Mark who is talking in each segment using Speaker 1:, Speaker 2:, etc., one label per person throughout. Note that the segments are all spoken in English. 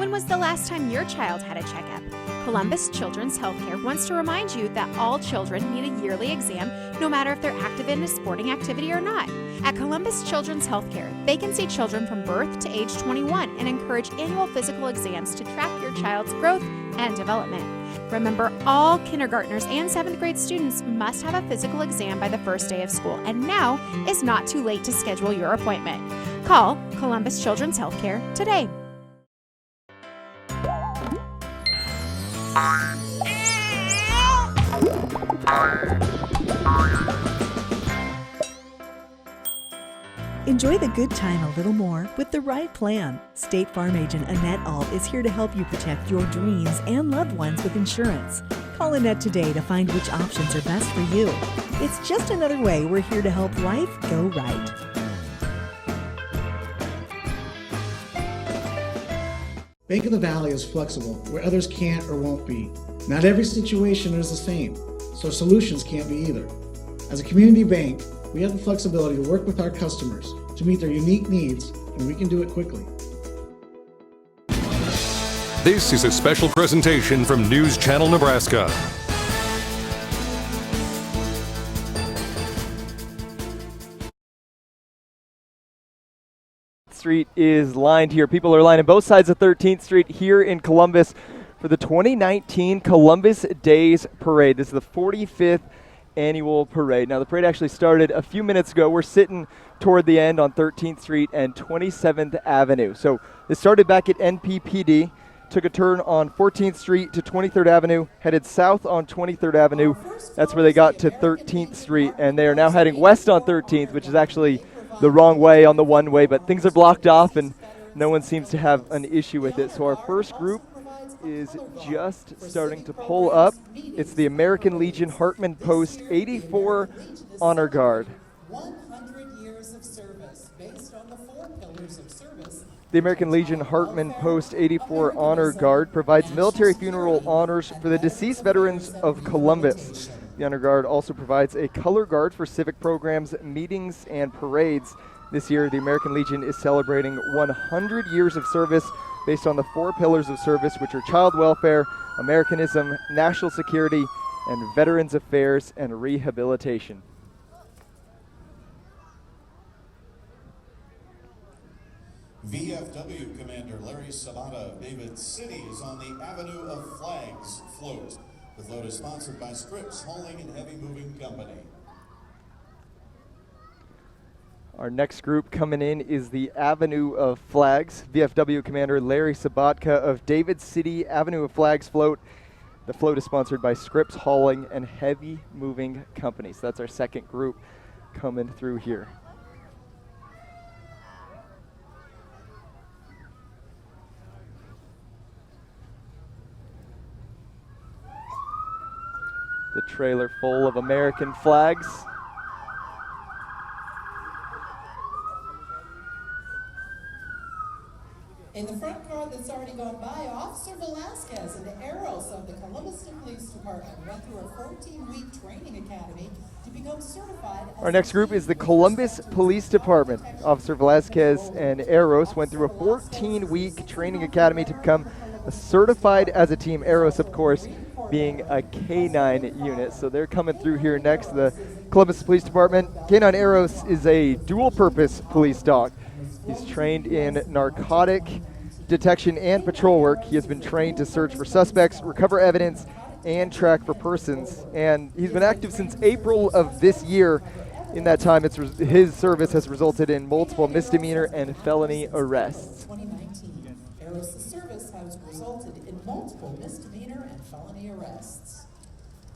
Speaker 1: When was the last time your child had a checkup? Columbus Children's Healthcare wants to remind you that all children need a yearly exam, no matter if they're active in a sporting activity or not. At Columbus Children's Healthcare, they can see children from birth to age 21 and encourage annual physical exams to track your child's growth and development. Remember, all kindergartners and 7th grade students must have a physical exam by the first day of school, and now is not too late to schedule your appointment. Call Columbus Children's Healthcare today.
Speaker 2: Enjoy the good time a little more with the right plan. State Farm agent Annette Alt is here to help you protect your dreams and loved ones with insurance. Call Annette today to find which options are best for you. It's just another way we're here to help life go right.
Speaker 3: Bank of the Valley is flexible where others can't or won't be. Not every situation is the same, so solutions can't be either. As a community bank, we have the flexibility to work with our customers to meet their unique needs, and we can do it quickly.
Speaker 4: This is a special presentation from News Channel Nebraska.
Speaker 5: Street is lined here. People are lining both sides of 13th Street here in Columbus for the 2019 Columbus Days Parade. This is the 45th annual parade. Now, the parade actually started a few minutes ago. We're sitting toward the end on 13th Street and 27th Avenue. So it started back at NPPD, took a turn on 14th Street to 23rd Avenue, headed south on 23rd Avenue. That's where they got to 13th Street, and they are now heading west on 13th, which is actually the wrong way on the one-way, but things are blocked off and no one seems to have an issue with it. So our first group is just starting to pull up. It's the American Legion Hartman Post 84 Honor Guard.
Speaker 6: 100 years of service based on the 4 pillars of service.
Speaker 5: The American Legion Hartman Post 84 Honor Guard provides military funeral honors for the deceased veterans of Columbus. The Honor Guard also provides a color guard for civic programs, meetings, and parades. This year, the American Legion is celebrating 100 years of service based on the 4 pillars of service, which are child welfare, Americanism, national security, and veterans affairs and rehabilitation.
Speaker 7: VFW Commander Larry Sabata of David City is on the Avenue of Flags float. The float is sponsored by Scripps Hauling and Heavy Moving Company.
Speaker 5: Our next group coming in is the Avenue of Flags. VFW Commander Larry Sabatka of David City Avenue of Flags float. The float is sponsored by Scripps Hauling and Heavy Moving Company. So that's our second group coming through here. The trailer full of American flags.
Speaker 6: In the front car that's already gone by, Officer Velasquez and the Eros of the Columbus Police Department went through a 14-week training academy to become certified.
Speaker 5: Our next group is the Columbus Police Department. Officer Velasquez and Eros went through a 14-week training academy to become certified as a team. Eros, of course, being a K-9 unit. So they're coming through here next. The Columbus Police Department. K-9 Eros is a dual-purpose police dog. He's trained in narcotic detection and patrol work. He has been trained to search for suspects, recover evidence, and track for persons. And he's been active since April of this year. In that time, his service has resulted in multiple misdemeanor and felony arrests.
Speaker 6: 2019, Eros' service has resulted in multiple misdemeanor and felony arrests.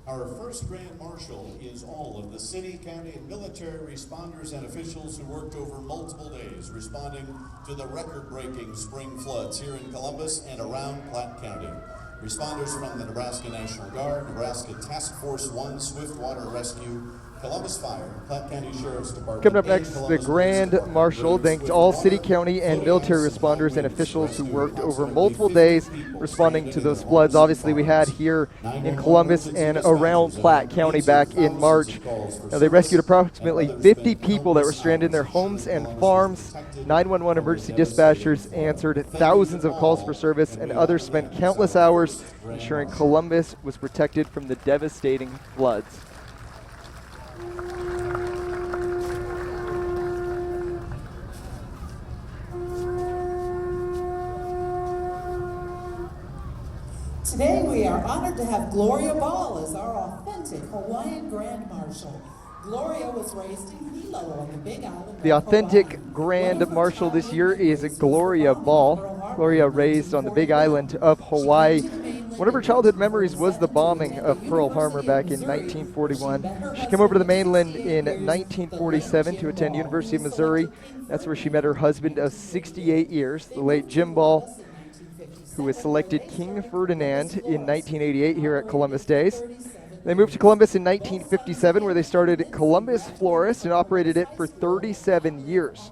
Speaker 7: Our first Grand Marshal is all of the city, county, and military responders and officials who worked over multiple days responding to the record-breaking spring floods here in Columbus and around Platte County. Responders from the Nebraska National Guard, Nebraska Task Force 1 Swift Water Rescue, Columbus Fire, Platte County Sheriff's Department.
Speaker 5: Coming up
Speaker 7: and
Speaker 5: next, the
Speaker 7: Columbus
Speaker 5: Grand
Speaker 7: Police Department
Speaker 5: Marshal thanked
Speaker 7: with
Speaker 5: all
Speaker 7: honors
Speaker 5: city,
Speaker 7: for
Speaker 5: county, and
Speaker 7: voting
Speaker 5: military
Speaker 7: on
Speaker 5: responders and
Speaker 7: 6
Speaker 5: officials who
Speaker 7: rescue
Speaker 5: worked over
Speaker 7: approximately
Speaker 5: multiple
Speaker 7: 50
Speaker 5: days
Speaker 7: people
Speaker 5: responding to
Speaker 7: stranded
Speaker 5: those
Speaker 7: in
Speaker 5: floods.
Speaker 7: homes
Speaker 5: Obviously, we had
Speaker 7: and
Speaker 5: here in
Speaker 7: 911
Speaker 5: Columbus
Speaker 7: emergency
Speaker 5: and
Speaker 7: dispatchers
Speaker 5: around
Speaker 7: have
Speaker 5: Platte County
Speaker 7: answered
Speaker 5: back in
Speaker 7: thousands
Speaker 5: March.
Speaker 7: of calls for
Speaker 5: Now, they rescued
Speaker 7: service,
Speaker 5: approximately
Speaker 7: and others
Speaker 5: 50
Speaker 7: spent
Speaker 5: people that were
Speaker 7: countless
Speaker 5: stranded in their
Speaker 7: hours
Speaker 5: homes and
Speaker 7: ensuring
Speaker 5: farms.
Speaker 7: Columbus was
Speaker 5: 911 emergency
Speaker 7: protected from
Speaker 5: dispatchers
Speaker 7: devastating
Speaker 5: answered
Speaker 7: flood.
Speaker 5: thousands of calls for
Speaker 7: Thank you
Speaker 5: service,
Speaker 7: all,
Speaker 5: and
Speaker 7: we
Speaker 5: others
Speaker 7: have
Speaker 5: spent
Speaker 7: the
Speaker 5: countless
Speaker 7: Grand
Speaker 5: hours
Speaker 7: Marshal.
Speaker 5: ensuring Columbus was protected from the devastating floods.
Speaker 6: Today we are honored to have Gloria Ball as our authentic Hawaiian Grand Marshal. Gloria was raised in Hilo on the Big Island.
Speaker 5: The
Speaker 6: of
Speaker 5: authentic
Speaker 6: Hawaii.
Speaker 5: Grand Marshal this year is Gloria Ball. Gloria raised on the Big Island of Hawaii. One of her childhood memories was the bombing of Pearl Harbor back in 1941. She came over to the mainland in 1947 to attend University of Missouri. That's where she met her husband of 68 years, the late Jim Ball, who was selected King Ferdinand in 1988 here at Columbus Days. They moved to Columbus in 1957, where they started Columbus Florist and operated it for 37 years.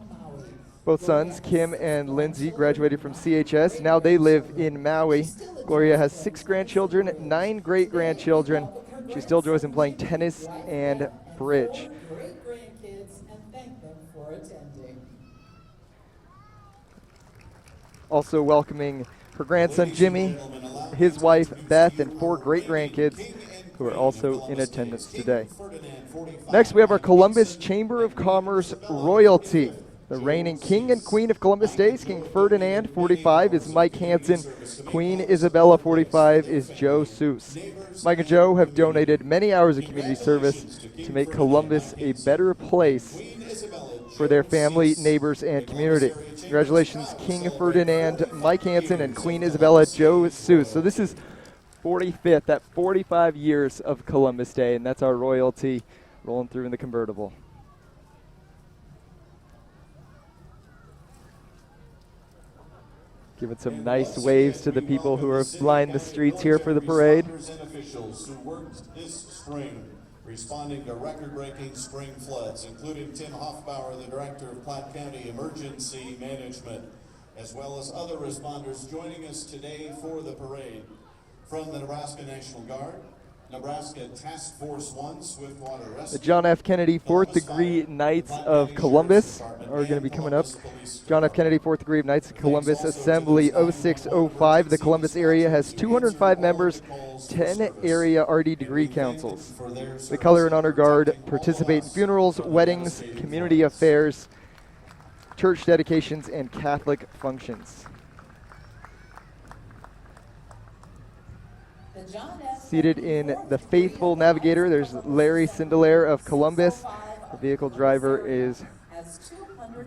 Speaker 5: Both sons, Kim and Lindsey, graduated from CHS. Now they live in Maui. Gloria has 6 grandchildren, 9 great-grandchildren. She still enjoys playing tennis and bridge.
Speaker 6: Great grandkids, and thank them for attending.
Speaker 5: Also welcoming her grandson Jimmy, his wife Beth, and 4 great-grandkids who are also in attendance today. Next, we have our Columbus Chamber of Commerce royalty. The reigning king and queen of Columbus Days, King Ferdinand, 45, is Mike Hansen. Queen Isabella, 45, is Joe Seuss. Mike and Joe have donated many hours of community service to make Columbus a better place for their family, neighbors, and community. Congratulations, King Ferdinand, Mike Hansen, and Queen Isabella, Joe Seuss. So this is 45th, that 45 years of Columbus Day, and that's our royalty rolling through in the convertible. Giving some nice waves to the people who are lined the streets here for the parade.
Speaker 7: And officials who worked this spring responding to record-breaking spring floods, including Tim Hoffbauer, the Director of Platte County Emergency Management, as well as other responders joining us today for the parade. From the Nebraska National Guard, Nebraska Task Force 1, Swiftwater Rescue.
Speaker 5: The John F. Kennedy 4th Degree Knights of Columbus are going to be coming up. John F. Kennedy 4th Degree Knights of Columbus Assembly 0605. The Columbus area has 205 members, 10 area RD degree councils. The Color and Honor Guard participate in funerals, weddings, community affairs, church dedications, and Catholic functions. Seated in the Faithful Navigator, there's Larry Sindelaire of Columbus. The vehicle driver is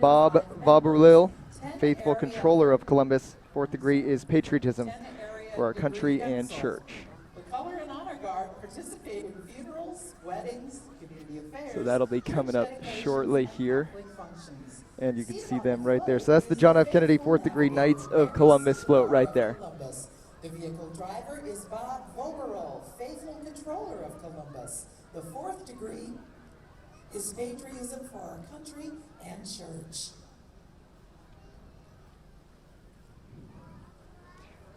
Speaker 5: Bob Voberlil, Faithful Controller of Columbus. 4th degree is patriotism for our country and church.
Speaker 6: The Color and Honor Guard participate in funerals, weddings, community affairs.
Speaker 5: So that'll be coming up
Speaker 6: church
Speaker 5: shortly
Speaker 6: dedications,
Speaker 5: here.
Speaker 6: and Catholic functions.
Speaker 5: And you can see them right there. So that's the John F. Kennedy 4th Degree Knights of Columbus float right there.
Speaker 6: Columbus. The vehicle driver is Bob Voberl, Faithful Controller of Columbus. The 4th degree is patriotism for our country and church.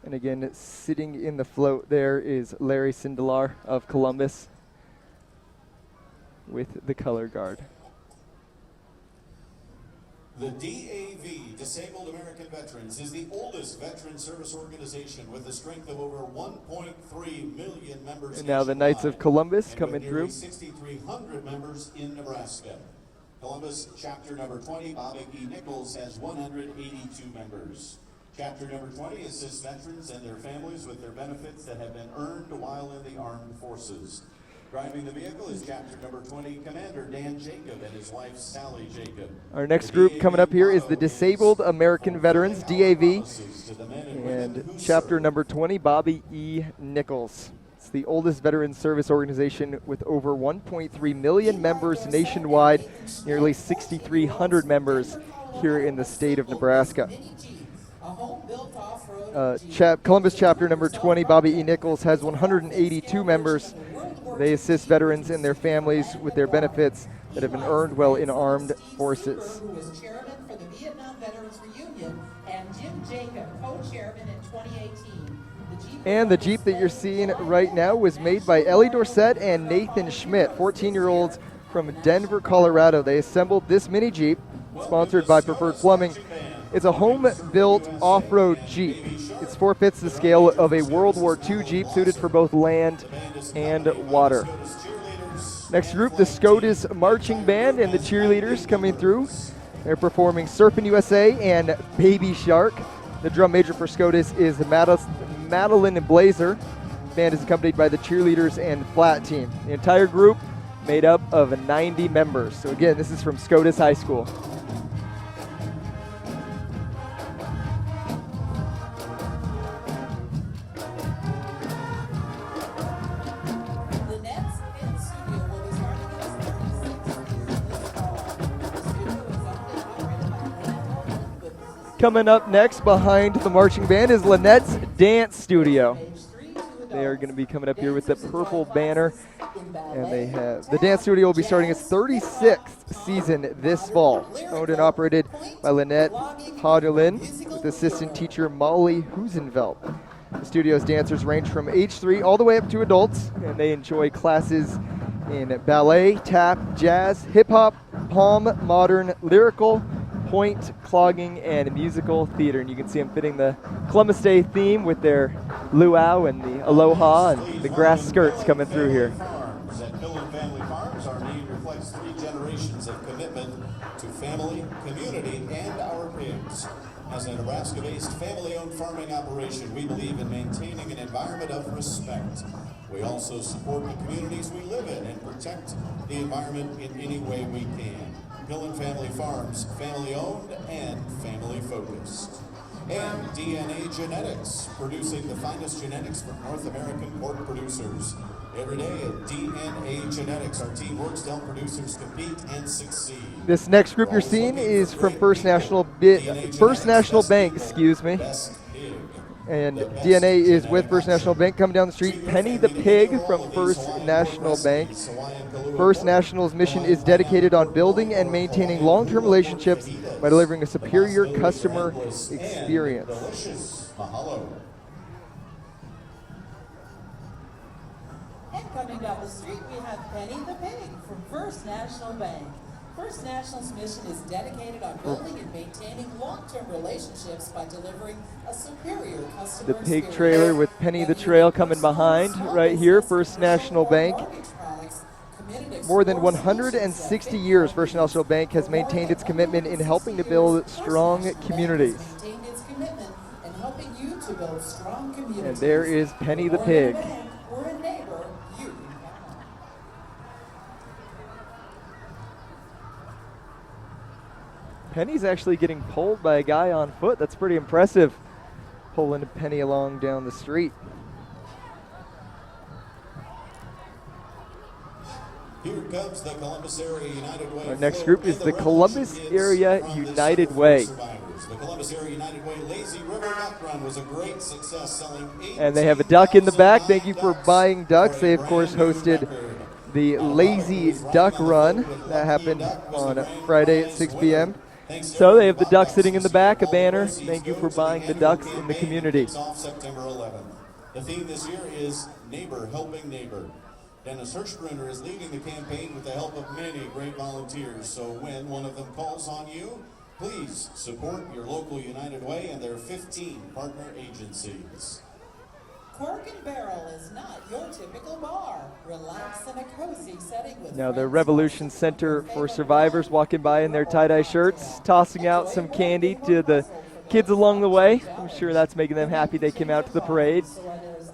Speaker 5: And again, sitting in the float there is Larry Sindelar of Columbus with the color guard.
Speaker 7: The DAV, Disabled American Veterans, is the oldest veteran service organization with a strength of over 1.3 million members.
Speaker 5: And now the Knights of Columbus coming through.
Speaker 7: 6,300 members in Nebraska. Columbus chapter number 20, Bobby E. Nichols, has 182 members. Chapter number 20 assists veterans and their families with their benefits that have been earned while in the armed forces. Driving the vehicle is chapter number 20, Commander Dan Jacob and his wife Sally Jacob.
Speaker 5: Our next group coming up here is the Disabled American Veterans, DAV, and chapter number 20, Bobby E. Nichols. It's the oldest veteran service organization with over 1.3 million members nationwide, nearly 6,300 members here in the state of Nebraska. Columbus chapter number 20, Bobby E. Nichols, has 182 members. They assist veterans and their families with their benefits that have been earned while in armed forces.
Speaker 6: Who was chairman for the Vietnam Veterans Reunion, and Jim Jacob, co-chairman in 2018.
Speaker 5: And the Jeep that you're seeing right now was made by Ellie Dorsett and Nathan Schmidt, 14-year-olds from Denver, Colorado. They assembled this mini Jeep, sponsored by Preferred Plumbing. It's a home-built off-road Jeep. It's 4/5 the scale of a World War II Jeep, suited for both land and water. Next group, the Scotus Marching Band and the cheerleaders coming through. They're performing Surfin' USA and Baby Shark. The drum major for Scotus is Madeline Blazer. The band is accompanied by the cheerleaders and flat team. The entire group made up of 90 members. So again, this is from Scotus High School.
Speaker 6: Lynette's Tint studio will be starting its 36th year this fall. The studio is owned and operated by Lynette Hartman, with Mrs.
Speaker 5: Coming up next behind the marching band is Lynette's Dance Studio.
Speaker 6: Age 3 to adults.
Speaker 5: They are going to be coming up here with the purple banner. And they have the dance studio will be starting its 36th season this fall. Owned and operated by Lynette Hodgelin with assistant teacher Molly Husenvelt. The studio's dancers range from age 3 all the way up to adults, and they enjoy classes in ballet, tap, jazz, hip-hop, palm, modern, lyrical, point, clogging, and musical theater. And you can see them fitting the Columbus Day theme with their luau and the aloha and the grass skirts coming through here.
Speaker 7: At Mill and Family Farms, our name reflects 3 generations of commitment to family, community, and our pigs. As a Nebraska-based family-owned farming operation, we believe in maintaining an environment of respect. We also support the communities we live in and protect the environment in any way we can. Mill and Family Farms, family-owned and family-focused. And DNA Genetics, producing the finest genetics from North American pork producers. Every day at DNA Genetics, our team works to help producers compete and succeed.
Speaker 5: This next group you're seeing is from First National Bank, excuse me. And DNA is with First National Bank. Coming down the street, Penny the Pig from First National Bank. First National's mission is dedicated on building and maintaining long-term relationships by delivering a superior customer experience.
Speaker 7: Delicious. Mahalo.
Speaker 6: And coming down the street, we have Penny the Pig from First National Bank. First National's mission is dedicated on building and maintaining long-term relationships by delivering a superior customer
Speaker 5: The pig
Speaker 6: experience.
Speaker 5: trailer with Penny the Trail coming behind right here, First National Bank. More than 160 years, First National Bank has maintained its commitment in helping to build strong communities.
Speaker 6: Maintained its commitment in helping you to build strong communities.
Speaker 5: And there is Penny the Pig.
Speaker 6: We're a neighbor, you can count on.
Speaker 5: Penny's actually getting pulled by a guy on foot. That's pretty impressive, pulling Penny along down the street.
Speaker 7: Here comes the Columbus Area United Way.
Speaker 5: Our next group is the Columbus Area United Way.
Speaker 7: The Columbus Area United Way Lazy River Duck Run was a great success, selling 18,000
Speaker 5: And they have a duck in the back. Thank you for buying ducks. They, of course, hosted the Lazy Duck Run. That happened on Friday at 6 p.m. So they have the duck sitting in the back, a banner. Thank you for buying the ducks in the community.
Speaker 7: Off September 11th. The theme this year is Neighbor Helping Neighbor. Dennis Hirschbrunner is leading the campaign with the help of many great volunteers. So when one of them calls on you, please support your local United Way and their 15 partner agencies.
Speaker 6: Quark and Barrel is not your typical bar. Relax in a cozy setting with
Speaker 5: Now the
Speaker 6: friends.
Speaker 5: Revolution Center for Survivors walking by in their tie-dye shirts, tossing out some candy to the kids along the way. I'm sure that's making them happy they came out to the parade.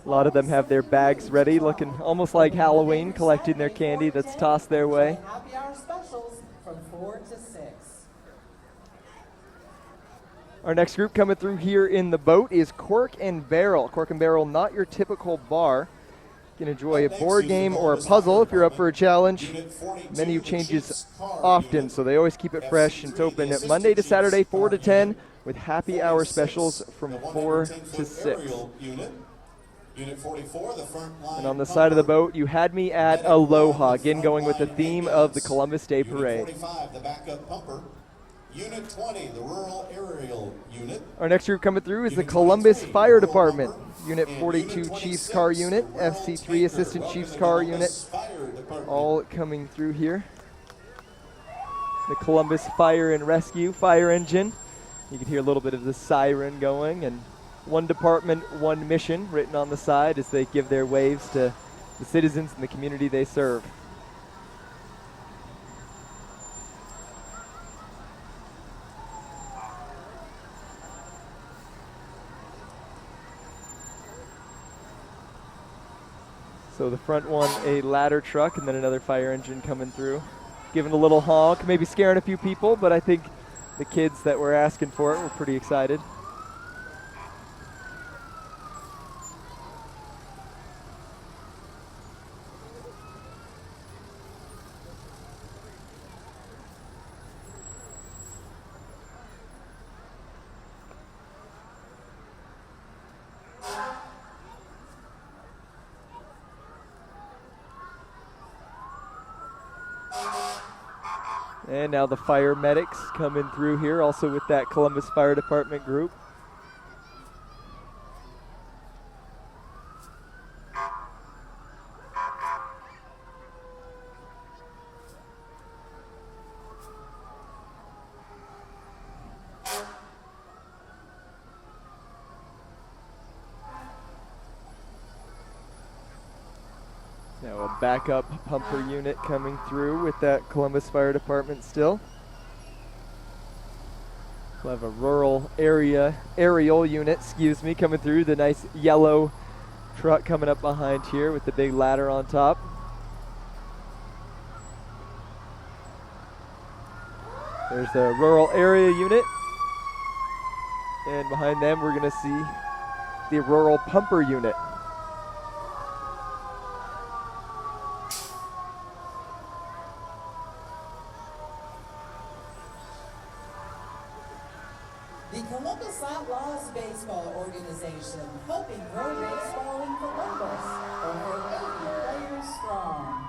Speaker 5: A lot of them have their bags ready, looking almost like Halloween, collecting their candy that's tossed their way.
Speaker 6: Happy hour specials from 4 to 6.
Speaker 5: Our next group coming through here in the boat is Quark and Barrel. Quark and Barrel, not your typical bar. You can enjoy a board game or a puzzle if you're up for a challenge. Menu changes often, so they always keep it fresh. It's open at Monday to Saturday, 4 to 10, with happy hour specials from 4 to 6.
Speaker 7: Unit 44, the front line.
Speaker 5: And on the side of the boat, you had me at Aloha, again going with the theme of the Columbus Day Parade.
Speaker 7: Unit 45, the backup pumper. Unit 20, the rural aerial unit.
Speaker 5: Our next group coming through is the Columbus Fire Department. Unit 42 Chiefs Car Unit, FC3 Assistant Chiefs Car Unit, all coming through here. The Columbus Fire and Rescue Fire Engine. You can hear a little bit of the siren going, and one department, one mission written on the side as they give their waves to the citizens and the community they serve. So the front one, a ladder truck, and then another fire engine coming through. Giving a little honk, maybe scaring a few people, but I think the kids that were asking for it were pretty excited. And now the fire medics coming through here, also with that Columbus Fire Department group. Now a backup pumper unit coming through with that Columbus Fire Department still. We'll have a rural aerial unit, coming through. The nice yellow truck coming up behind here with the big ladder on top. There's the rural area unit. And behind them we're going to see the rural pumper unit.
Speaker 6: The Columbus Outlaws Baseball Organization, helping grow baseball in Columbus, over 80 players strong.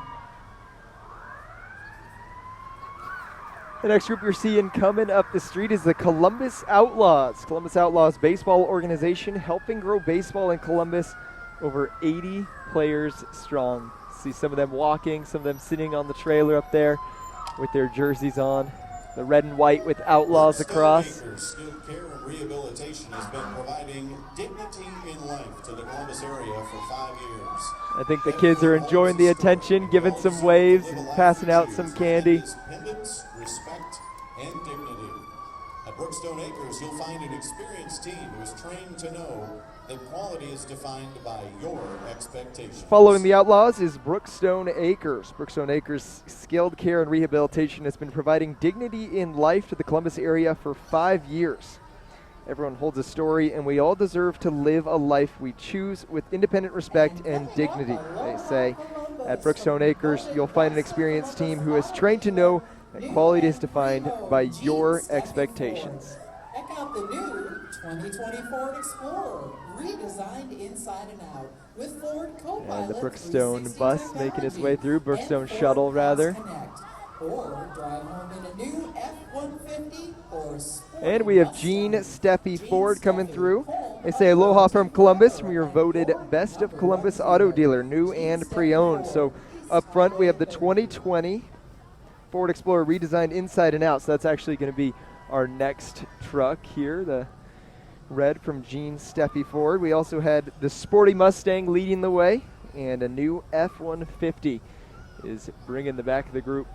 Speaker 5: The next group you're seeing coming up the street is the Columbus Outlaws. Columbus Outlaws Baseball Organization, helping grow baseball in Columbus, over 80 players strong. See some of them walking, some of them sitting on the trailer up there with their jerseys on. The red and white with Outlaws across.
Speaker 7: Skilled care and rehabilitation has been providing dignity in life to the Columbus area for 5 years.
Speaker 5: I think the kids are enjoying the attention, giving some waves, and passing out some candy.
Speaker 7: Independence, respect, and dignity. At Brookstone Acres, you'll find an experienced team who is trained to know that quality is defined by your expectations.
Speaker 5: Following the Outlaws is Brookstone Acres. Brookstone Acres Skilled Care and Rehabilitation has been providing dignity in life to the Columbus area for 5 years. Everyone holds a story, and we all deserve to live a life we choose with independent respect and dignity, they say. At Brookstone Acres, you'll find an experienced team who is trained to know that quality is defined by your expectations.
Speaker 6: Check out the new 2020 Ford Explorer, redesigned inside and out with Ford Copilot.
Speaker 5: And the Brookstone bus making its way through, Brookstone shuttle rather.
Speaker 6: Or drive home in a new F-150 or
Speaker 5: and we have Gene Steffi Ford coming through. They say aloha from Columbus, from your voted Best of Columbus auto dealer, new and pre-owned. So up front we have the 2020 Ford Explorer redesigned inside and out. So that's actually going to be our next truck here, the red from Gene Steffi Ford. We also had the sporty Mustang leading the way, and a new F-150 is bringing the back of the group.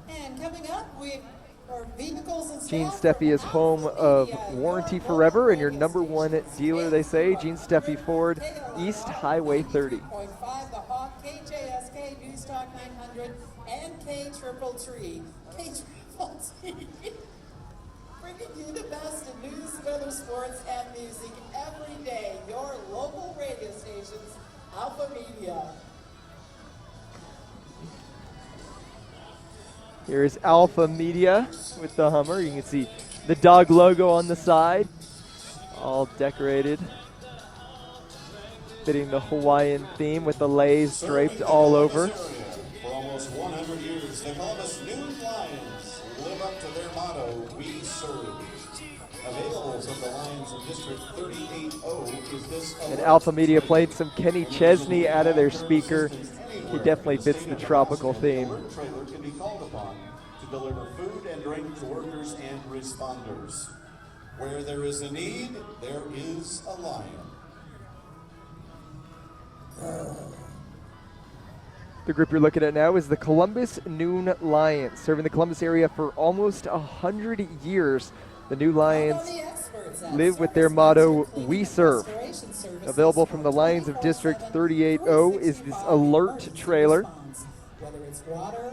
Speaker 6: And coming up, our vehicles and
Speaker 5: Gene Steffi is home of Warranty Forever and your #1 dealer, they say. Gene Steffi Ford, East Highway 30.
Speaker 6: The Hawk, KJSK, Newstalk 900, and K-Triple-Tree. K-Triple-T. Bringing you the best in news, weather, sports, and music every day. Your local radio stations, Alpha Media.
Speaker 5: Here's Alpha Media with the Hummer. You can see the dog logo on the side, all decorated, fitting the Hawaiian theme with the leis draped all over.
Speaker 7: For almost 100 years, the Columbus Noon Lions live up to their motto, "We serve." Available from the Lions of District 38O is this.
Speaker 5: And Alpha Media played some Kenny Chesney out of their speaker. He definitely fits the tropical theme.
Speaker 7: Alert trailer can be called upon to deliver food and drink to workers and responders. Where there is a need, there is a lion.
Speaker 5: The group you're looking at now is the Columbus Noon Lions, serving the Columbus area for almost 100 years. The New Lions live with their motto, "We serve." Available from the Lions of District 38O is this Alert trailer.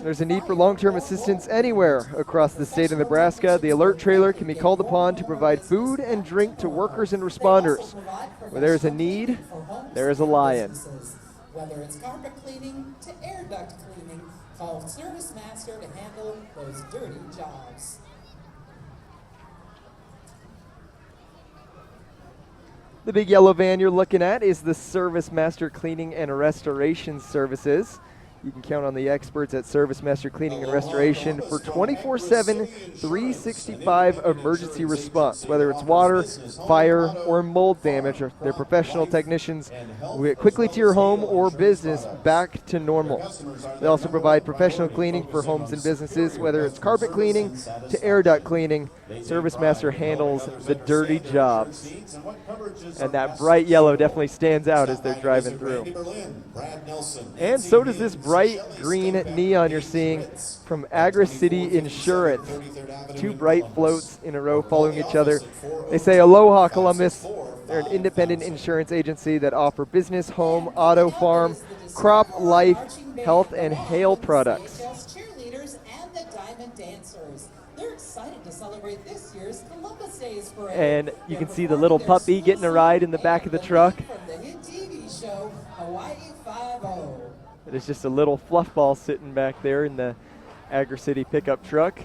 Speaker 5: There's a need for long-term assistance anywhere across the state of Nebraska. The Alert trailer can be called upon to provide food and drink to workers and responders. Where there is a need, there is a lion.
Speaker 6: Whether it's carpet cleaning to air duct cleaning, call Service Master to handle those dirty jobs.
Speaker 5: The big yellow van you're looking at is the Service Master Cleaning and Restoration Services. You can count on the experts at Service Master Cleaning and Restoration for 24/7, 365 emergency response. Whether it's water, fire, or mold damage, their professional technicians will get quickly to your home or business back to normal. They also provide professional cleaning for homes and businesses, whether it's carpet cleaning to air duct cleaning. Service Master handles the dirty jobs. And that bright yellow definitely stands out as they're driving through. And so does this bright green neon you're seeing from Agri-City Insurance. Two bright floats in a row following each other. They say, "Aloha, Columbus." They're an independent insurance agency that offer business, home, auto, farm, crop, life, health, and hail products.
Speaker 6: Cheerleaders and the Diamond Dancers. They're excited to celebrate this year's Columbus Days Parade.
Speaker 5: And you can see the little puppy getting a ride in the back of the truck.
Speaker 6: From the hit TV show Hawaii 5-0.
Speaker 5: There's just a little fluff ball sitting back there in the Agri-City pickup truck.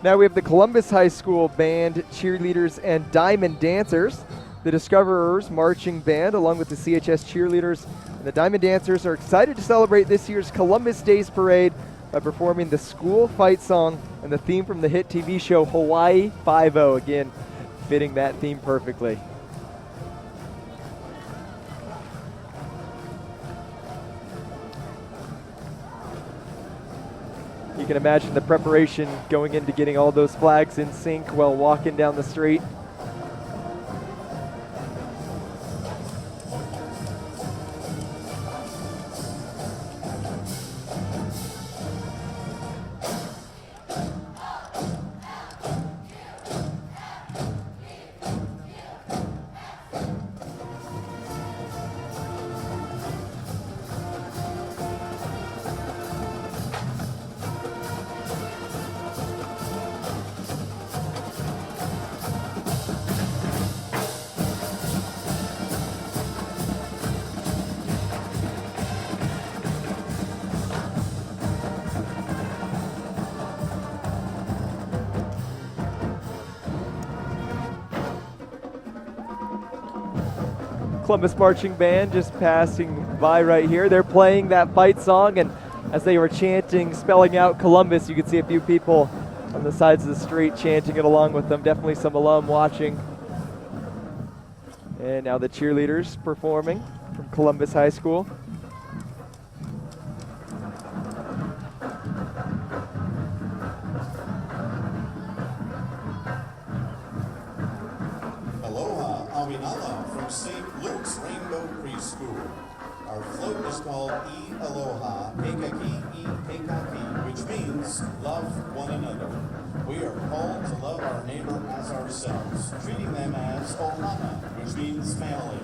Speaker 5: Now we have the Columbus High School Band, cheerleaders, and Diamond Dancers. The Discoverers Marching Band, along with the CHS cheerleaders and the Diamond Dancers, are excited to celebrate this year's Columbus Days Parade by performing the school fight song and the theme from the hit TV show Hawaii 5-0. Again, fitting that theme perfectly. You can imagine the preparation going into getting all those flags in sync while walking down the street. Columbus Marching Band just passing by right here. They're playing that fight song, and as they were chanting, spelling out Columbus, you could see a few people on the sides of the street chanting it along with them. Definitely some alum watching. And now the cheerleaders performing from Columbus High School.
Speaker 7: Aloha, Awinala from St. Luke's Rainbow Preschool. Our float is called E Aloha, Keikaki E Keikaki, which means love one another. We are called to love our neighbor as ourselves, treating them as ohana, which means family.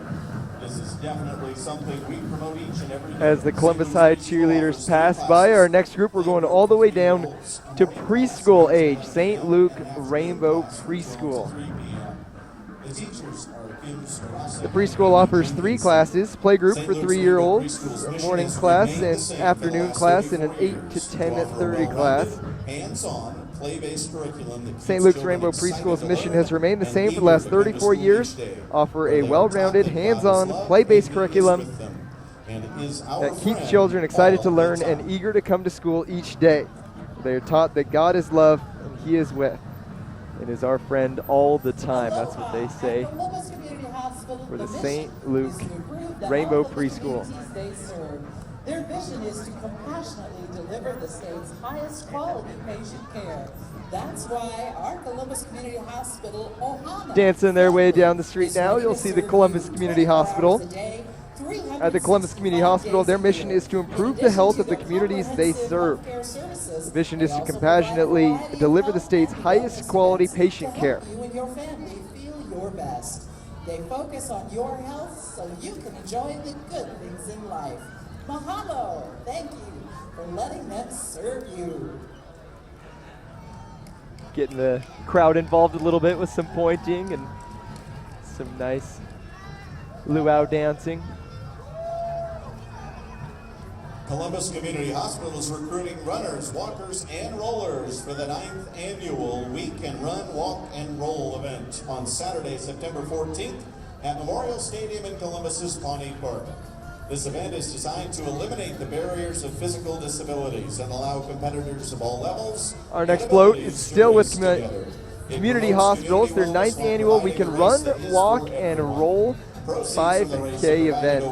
Speaker 7: This is definitely something we promote each and every day.
Speaker 5: As the Columbus High cheerleaders pass by, our next group, we're going all the way down to preschool age, St. Luke Rainbow Preschool.
Speaker 7: The teachers are Kim Sarasa.
Speaker 5: The preschool offers 3 classes: playgroup for 3-year-olds, a morning class, and afternoon class, and an 8 to 10:30 class.
Speaker 7: Hands-on, play-based curriculum that
Speaker 5: St. Luke's Rainbow Preschool's mission has remained the same for the last 34 years, offer a well-rounded, hands-on, play-based curriculum that keeps children excited to learn and eager to come to school each day. They are taught that God is love and He is with and is our friend all the time. That's what they say for the St. Luke Rainbow Preschool.
Speaker 6: Their mission is to compassionately deliver the state's highest quality patient care. That's why our Columbus Community Hospital, Ohana,
Speaker 5: Dancing their way down the street now, you'll see the Columbus Community Hospital. At the Columbus Community Hospital, their mission is to improve the health of the communities they serve. The mission is to compassionately deliver the state's highest quality patient care.
Speaker 6: You and your family feel your best. They focus on your health so you can enjoy the good things in life. Mahalo! Thank you for letting them serve you.
Speaker 5: Getting the crowd involved a little bit with some pointing and some nice luau dancing.
Speaker 7: Columbus Community Hospital is recruiting runners, walkers, and rollers for the 9th annual Week and Run, Walk, and Roll event on Saturday, September 14th at Memorial Stadium in Columbus's Pawnee Park. This event is designed to eliminate the barriers of physical disabilities and allow competitors of all levels.
Speaker 5: Our next float is still with Community Hospitals, their 9th annual Week and Run, Walk, and Roll 5K event.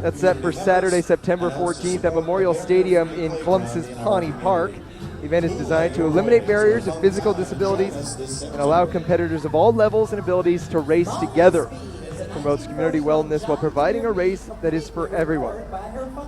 Speaker 5: That's set for Saturday, September 14th at Memorial Stadium in Columbus's Pawnee Park. The event is designed to eliminate barriers of physical disabilities and allow competitors of all levels and abilities to race together. It promotes community wellness while providing a race that is for everyone.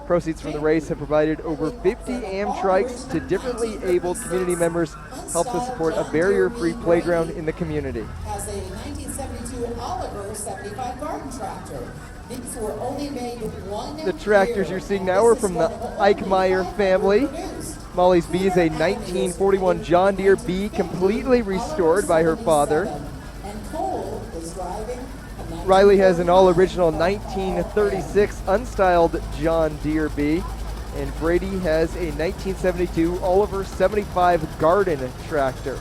Speaker 5: Proceeds from the race have provided over 50 Amtrikes to differently abled community members, help to support a barrier-free playground in the community.
Speaker 6: Has a 1972 Oliver 75 garden tractor. These were only made one
Speaker 5: The tractors you're seeing now are from the Eichmeyer family. Molly's B is a 1941 John Deere B, completely restored by her father.
Speaker 6: And Cole is driving.
Speaker 5: Riley has an all-original 1936 unstyled John Deere B, and Brady has a 1972 Oliver 75 garden tractor.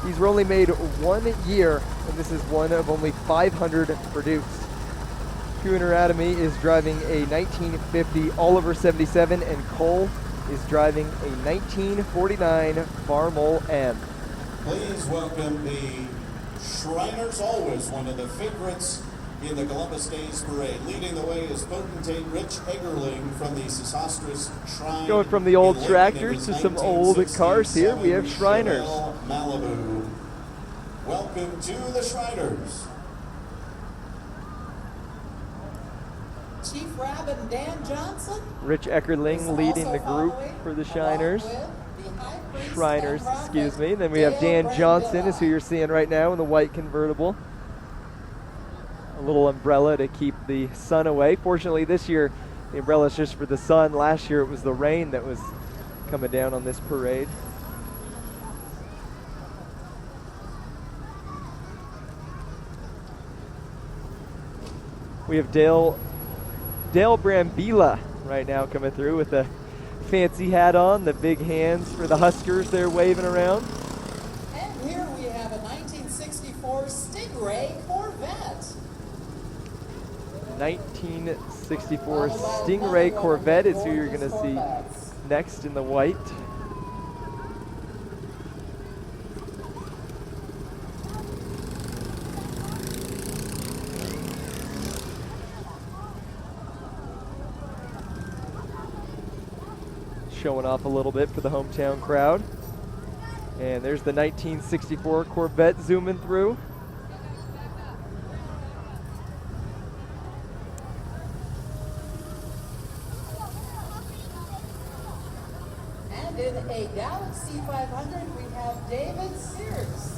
Speaker 5: These were only made 1 year, and this is one of only 500 produced. Kuhner Adamy is driving a 1950 Oliver 77, and Cole is driving a 1949 Farmall M.
Speaker 7: Please welcome the Shriners, always one of the favorites in the Columbus Days Parade. Leading the way is potentate Rich Eggerling from the Sesostris Shrine.
Speaker 5: Going from the old tractors to some old cars here, we have Shriners.
Speaker 7: Malibu. Welcome to the Shriners.
Speaker 6: Chief Rab and Dan Johnson.
Speaker 5: Rich Eckerling leading the group for the Shriners. Shriners, excuse me. Then we have Dan Johnson is who you're seeing right now in the white convertible. A little umbrella to keep the sun away. Fortunately this year the umbrella is just for the sun. Last year it was the rain that was coming down on this parade. We have Dale Brambila right now coming through with a fancy hat on, the big hands for the Huskers they're waving around.
Speaker 6: And here we have a 1964 Stingray Corvette.
Speaker 5: 1964 Stingray Corvette is who you're going to see next in the white. Showing off a little bit for the hometown crowd. And there's the 1964 Corvette zooming through.
Speaker 6: And in a Galaxy 500, we have David Sears.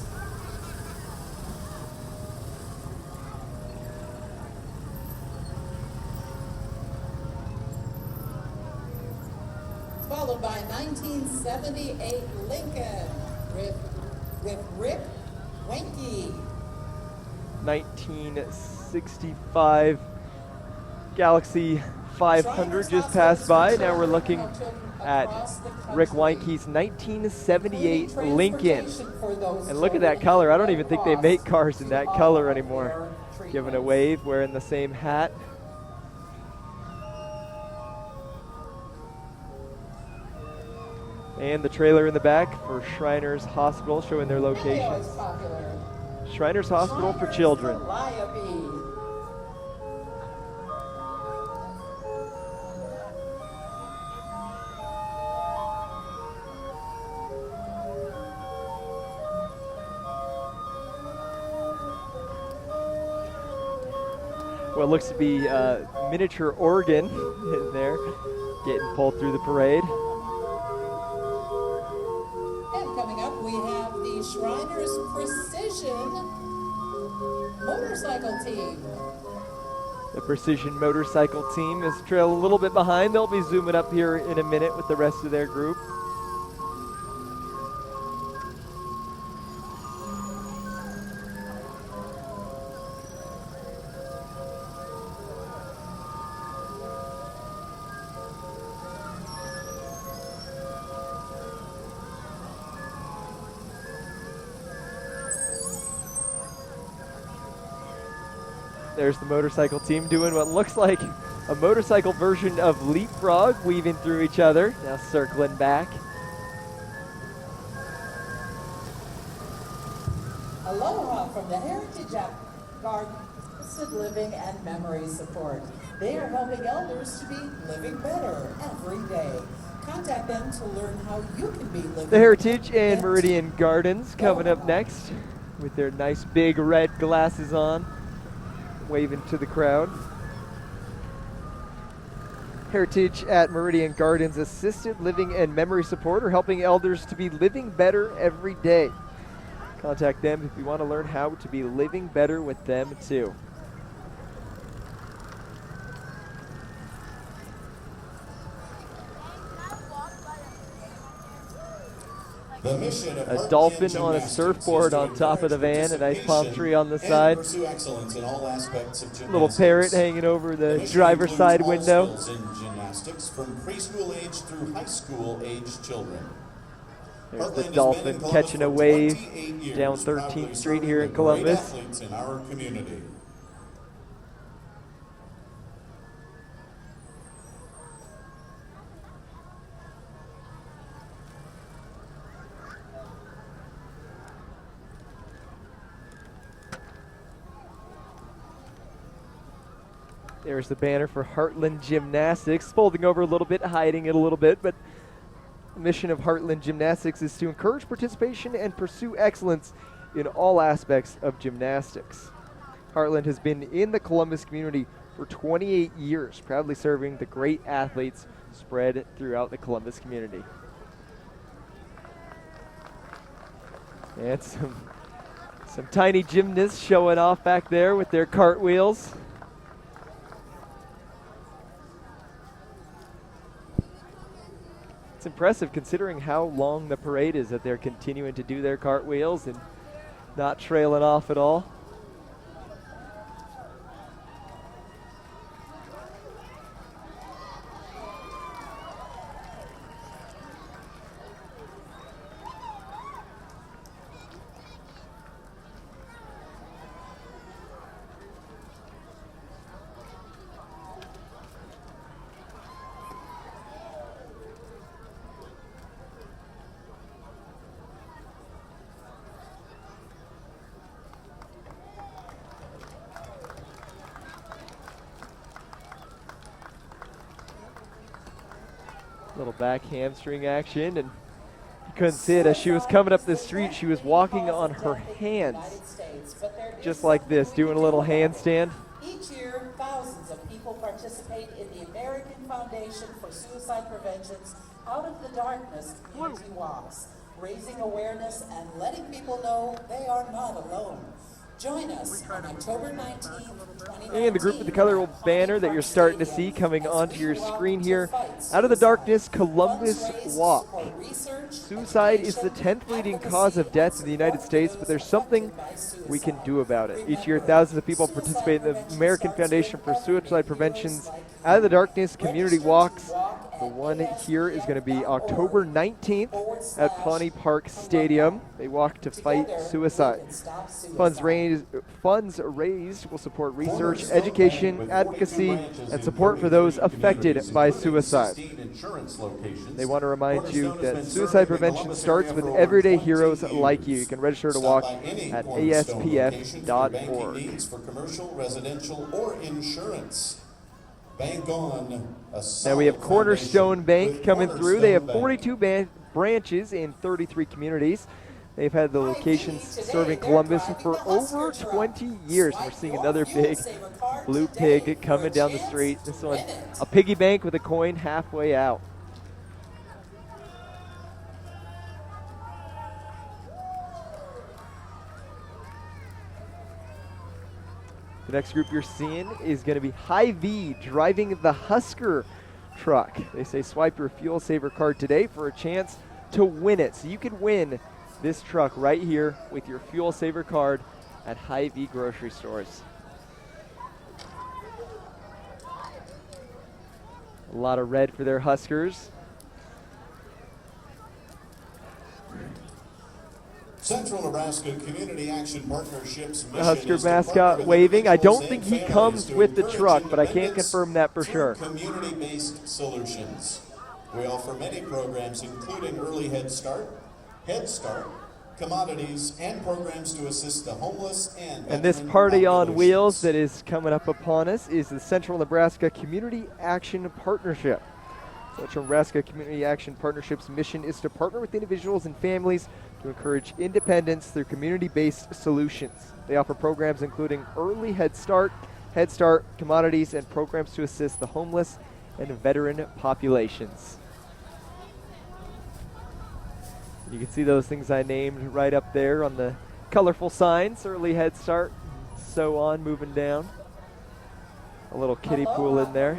Speaker 6: Followed by 1978 Lincoln with with Rick Winky.
Speaker 5: 1965 Galaxy 500 just passed by. Now we're looking at Rick Weinke's 1978 Lincoln. And look at that color. I don't even think they make cars in that color anymore. Giving a wave, wearing the same hat. And the trailer in the back for Shriners Hospital, showing their locations. Shriners Hospital for Children. What looks to be a miniature organ in there, getting pulled through the parade.
Speaker 6: And coming up, we have the Shriners Precision Motorcycle Team.
Speaker 5: The Precision Motorcycle Team is trailed a little bit behind. They'll be zooming up here in a minute with the rest of their group. There's the motorcycle team doing what looks like a motorcycle version of leapfrog, weaving through each other, now circling back.
Speaker 6: Aloha from the Heritage Garden, Assisted Living and Memory Support. They are helping elders to be living better every day. Contact them to learn how you can be living.
Speaker 5: The Heritage and Meridian Gardens coming up next with their nice big red glasses on, waving to the crowd. Heritage at Meridian Gardens, assisted living and memory support, are helping elders to be living better every day. Contact them if you want to learn how to be living better with them too.
Speaker 7: The mission of
Speaker 5: A dolphin on a surfboard on top of the van, a nice palm tree on the side.
Speaker 7: Pursue excellence in all aspects of gymnastics.
Speaker 5: Little parrot hanging over the driver's side window.
Speaker 7: Skills in gymnastics from preschool age through high school age children.
Speaker 5: There's the dolphin catching a wave down 13th Street here in Columbus.
Speaker 7: Athletes in our community.
Speaker 5: There's the banner for Heartland Gymnastics, folding over a little bit, hiding it a little bit, but the mission of Heartland Gymnastics is to encourage participation and pursue excellence in all aspects of gymnastics. Heartland has been in the Columbus community for 28 years, proudly serving the great athletes spread throughout the Columbus community. And some tiny gymnasts showing off back there with their cartwheels. It's impressive considering how long the parade is that they're continuing to do their cartwheels and not trailing off at all. Little back hamstring action, and you couldn't see it as she was coming up the street. She was walking on her hands, just like this, doing a little handstand.
Speaker 6: Each year, thousands of people participate in the American Foundation for Suicide Prevention's Out of the Darkness community walks, raising awareness and letting people know they are not alone. Join us on October 19th, 2019.
Speaker 5: And the group with the colorful banner that you're starting to see coming onto your screen here. Out of the Darkness Columbus Walk.
Speaker 6: Research,
Speaker 5: Suicide is the 10th leading cause of death in the United States, but there's something we can do about it. Each year, thousands of people participate in the American Foundation for Suicide Prevention's Out of the Darkness community walks. The one here is going to be October 19th at Pawnee Park Stadium. They walk to fight suicide. Funds raised will support research, education, advocacy, and support for those affected by suicide. They want to remind you that suicide prevention starts with everyday heroes like you. You can register to walk at aspf.org.
Speaker 7: For commercial, residential, or insurance. Bank on
Speaker 5: Now we have Cornerstone Bank coming through. They have 42 branches in 33 communities. They've had the locations serving Columbus for over 20 years. We're seeing another big blue pig coming down the street. This one, a piggy bank with a coin halfway out. The next group you're seeing is going to be Hy-Vee driving the Husker Truck. They say swipe your Fuel Saver card today for a chance to win it. So you can win this truck right here with your Fuel Saver card at Hy-Vee grocery stores. A lot of red for their Huskers.
Speaker 7: Central Nebraska Community Action Partnership's
Speaker 5: The Husker mascot waving. I don't think he comes with the truck, but I can't confirm that for sure.
Speaker 7: Community-based solutions. We offer many programs, including early Head Start, commodities, and programs to assist the homeless and
Speaker 5: this party on wheels that is coming up upon us is the Central Nebraska Community Action Partnership. Central Nebraska Community Action Partnership's mission is to partner with individuals and families to encourage independence through community-based solutions. They offer programs including early Head Start, commodities, and programs to assist the homeless and veteran populations. You can see those things I named right up there on the colorful signs, early Head Start, so on, moving down. A little kiddie pool in there.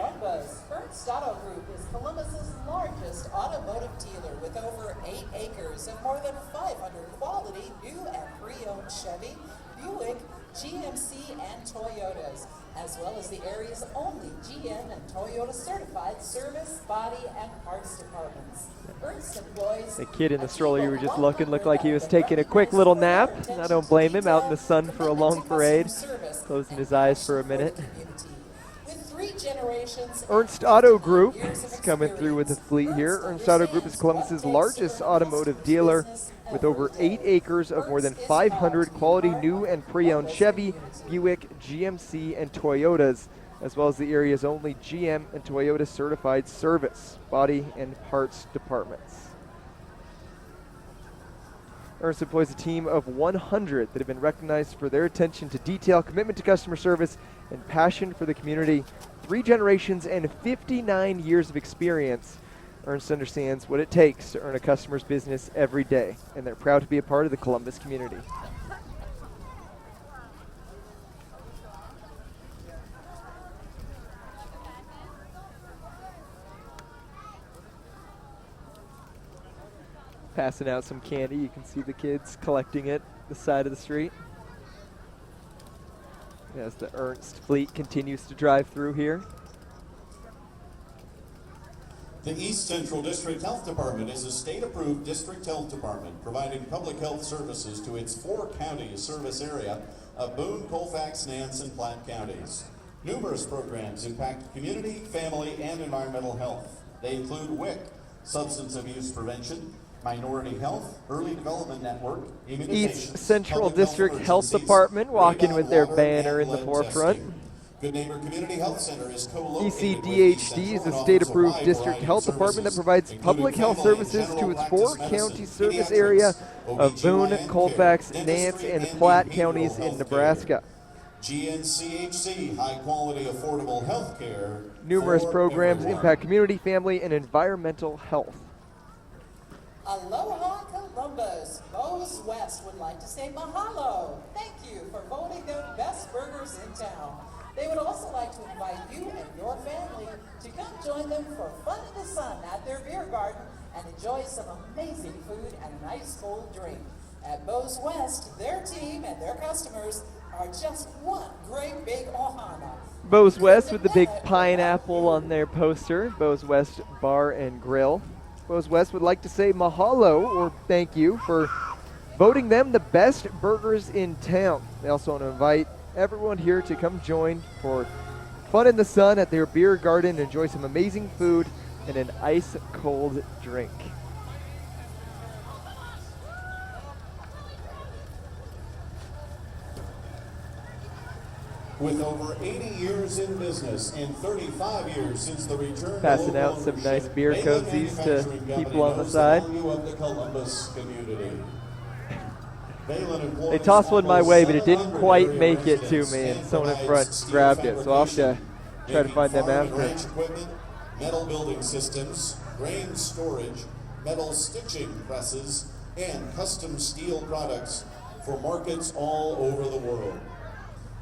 Speaker 6: Ernst Auto Group is Columbus's largest automotive dealer with over 8 acres and more than 500 quality new and pre-owned Chevy, Buick, GMC, and Toyotas, as well as the area's only GM and Toyota certified service, body, and parts departments. Ernst employs
Speaker 5: the kid in the stroller you were just looked like he was taking a quick little nap. I don't blame him, out in the sun for a long parade, closing his eyes for a minute. Ernst Auto Group is coming through with a fleet here. Ernst Auto Group is Columbus's largest automotive dealer with over 8 acres of more than 500 quality new and pre-owned Chevy, Buick, GMC, and Toyotas, as well as the area's only GM and Toyota certified service, body, and parts departments. Ernst employs a team of 100 that have been recognized for their attention to detail, commitment to customer service, and passion for the community. 3 generations and 59 years of experience. Ernst understands what it takes to earn a customer's business every day, and they're proud to be a part of the Columbus community. Passing out some candy. You can see the kids collecting it the side of the street as the Ernst fleet continues to drive through here.
Speaker 7: The East Central District Health Department is a state-approved district health department providing public health services to its 4 county service area of Boone, Colfax, Nance, and Platte counties. Numerous programs impact community, family, and environmental health. They include WIC, substance abuse prevention, minority health, early development network,
Speaker 5: East Central District Health Department walking with their banner in the forefront.
Speaker 7: Good Neighbor Community Health Center is co-located
Speaker 5: ECDHD is a state-approved district health department that provides public health services to its 4 county service area of Boone, Colfax, Nance, and Platte counties in Nebraska.
Speaker 7: GNCHC, high-quality, affordable health care.
Speaker 5: Numerous programs impact community, family, and environmental health.
Speaker 6: Aloha Columbus. Bose West would like to say mahalo. Thank you for voting the best burgers in town. They would also like to invite you and your family to come join them for fun in the sun at their beer garden and enjoy some amazing food and a nice cold drink. At Bose West, their team and their customers are just one great big ohana.
Speaker 5: Bose West with the big pineapple on their poster. Bose West Bar and Grill. Bose West would like to say mahalo, or thank you, for voting them the best burgers in town. They also want to invite everyone here to come join for fun in the sun at their beer garden, enjoy some amazing food and an ice cold drink.
Speaker 7: With over 80 years in business and 35 years since the return
Speaker 5: Passing
Speaker 7: to
Speaker 5: out
Speaker 7: local
Speaker 5: some nice
Speaker 7: ownership,
Speaker 5: beer
Speaker 7: Baylin
Speaker 5: cozies to
Speaker 7: Manufacturing
Speaker 5: people
Speaker 7: Company
Speaker 5: on the
Speaker 7: knows
Speaker 5: side.
Speaker 7: value of the Columbus community. Baylin employs
Speaker 5: They tossed one my
Speaker 7: almost
Speaker 5: way, but it didn't
Speaker 7: 700
Speaker 5: quite
Speaker 7: area
Speaker 5: make it to
Speaker 7: residents
Speaker 5: me, and
Speaker 7: and
Speaker 5: someone in
Speaker 7: provides
Speaker 5: front
Speaker 7: steel
Speaker 5: grabbed it, so I'll have to try to
Speaker 7: making
Speaker 5: find them
Speaker 7: farm and
Speaker 5: after.
Speaker 7: ranch equipment, metal building systems, grain storage, metal stitching presses, and custom steel products for markets all over the world.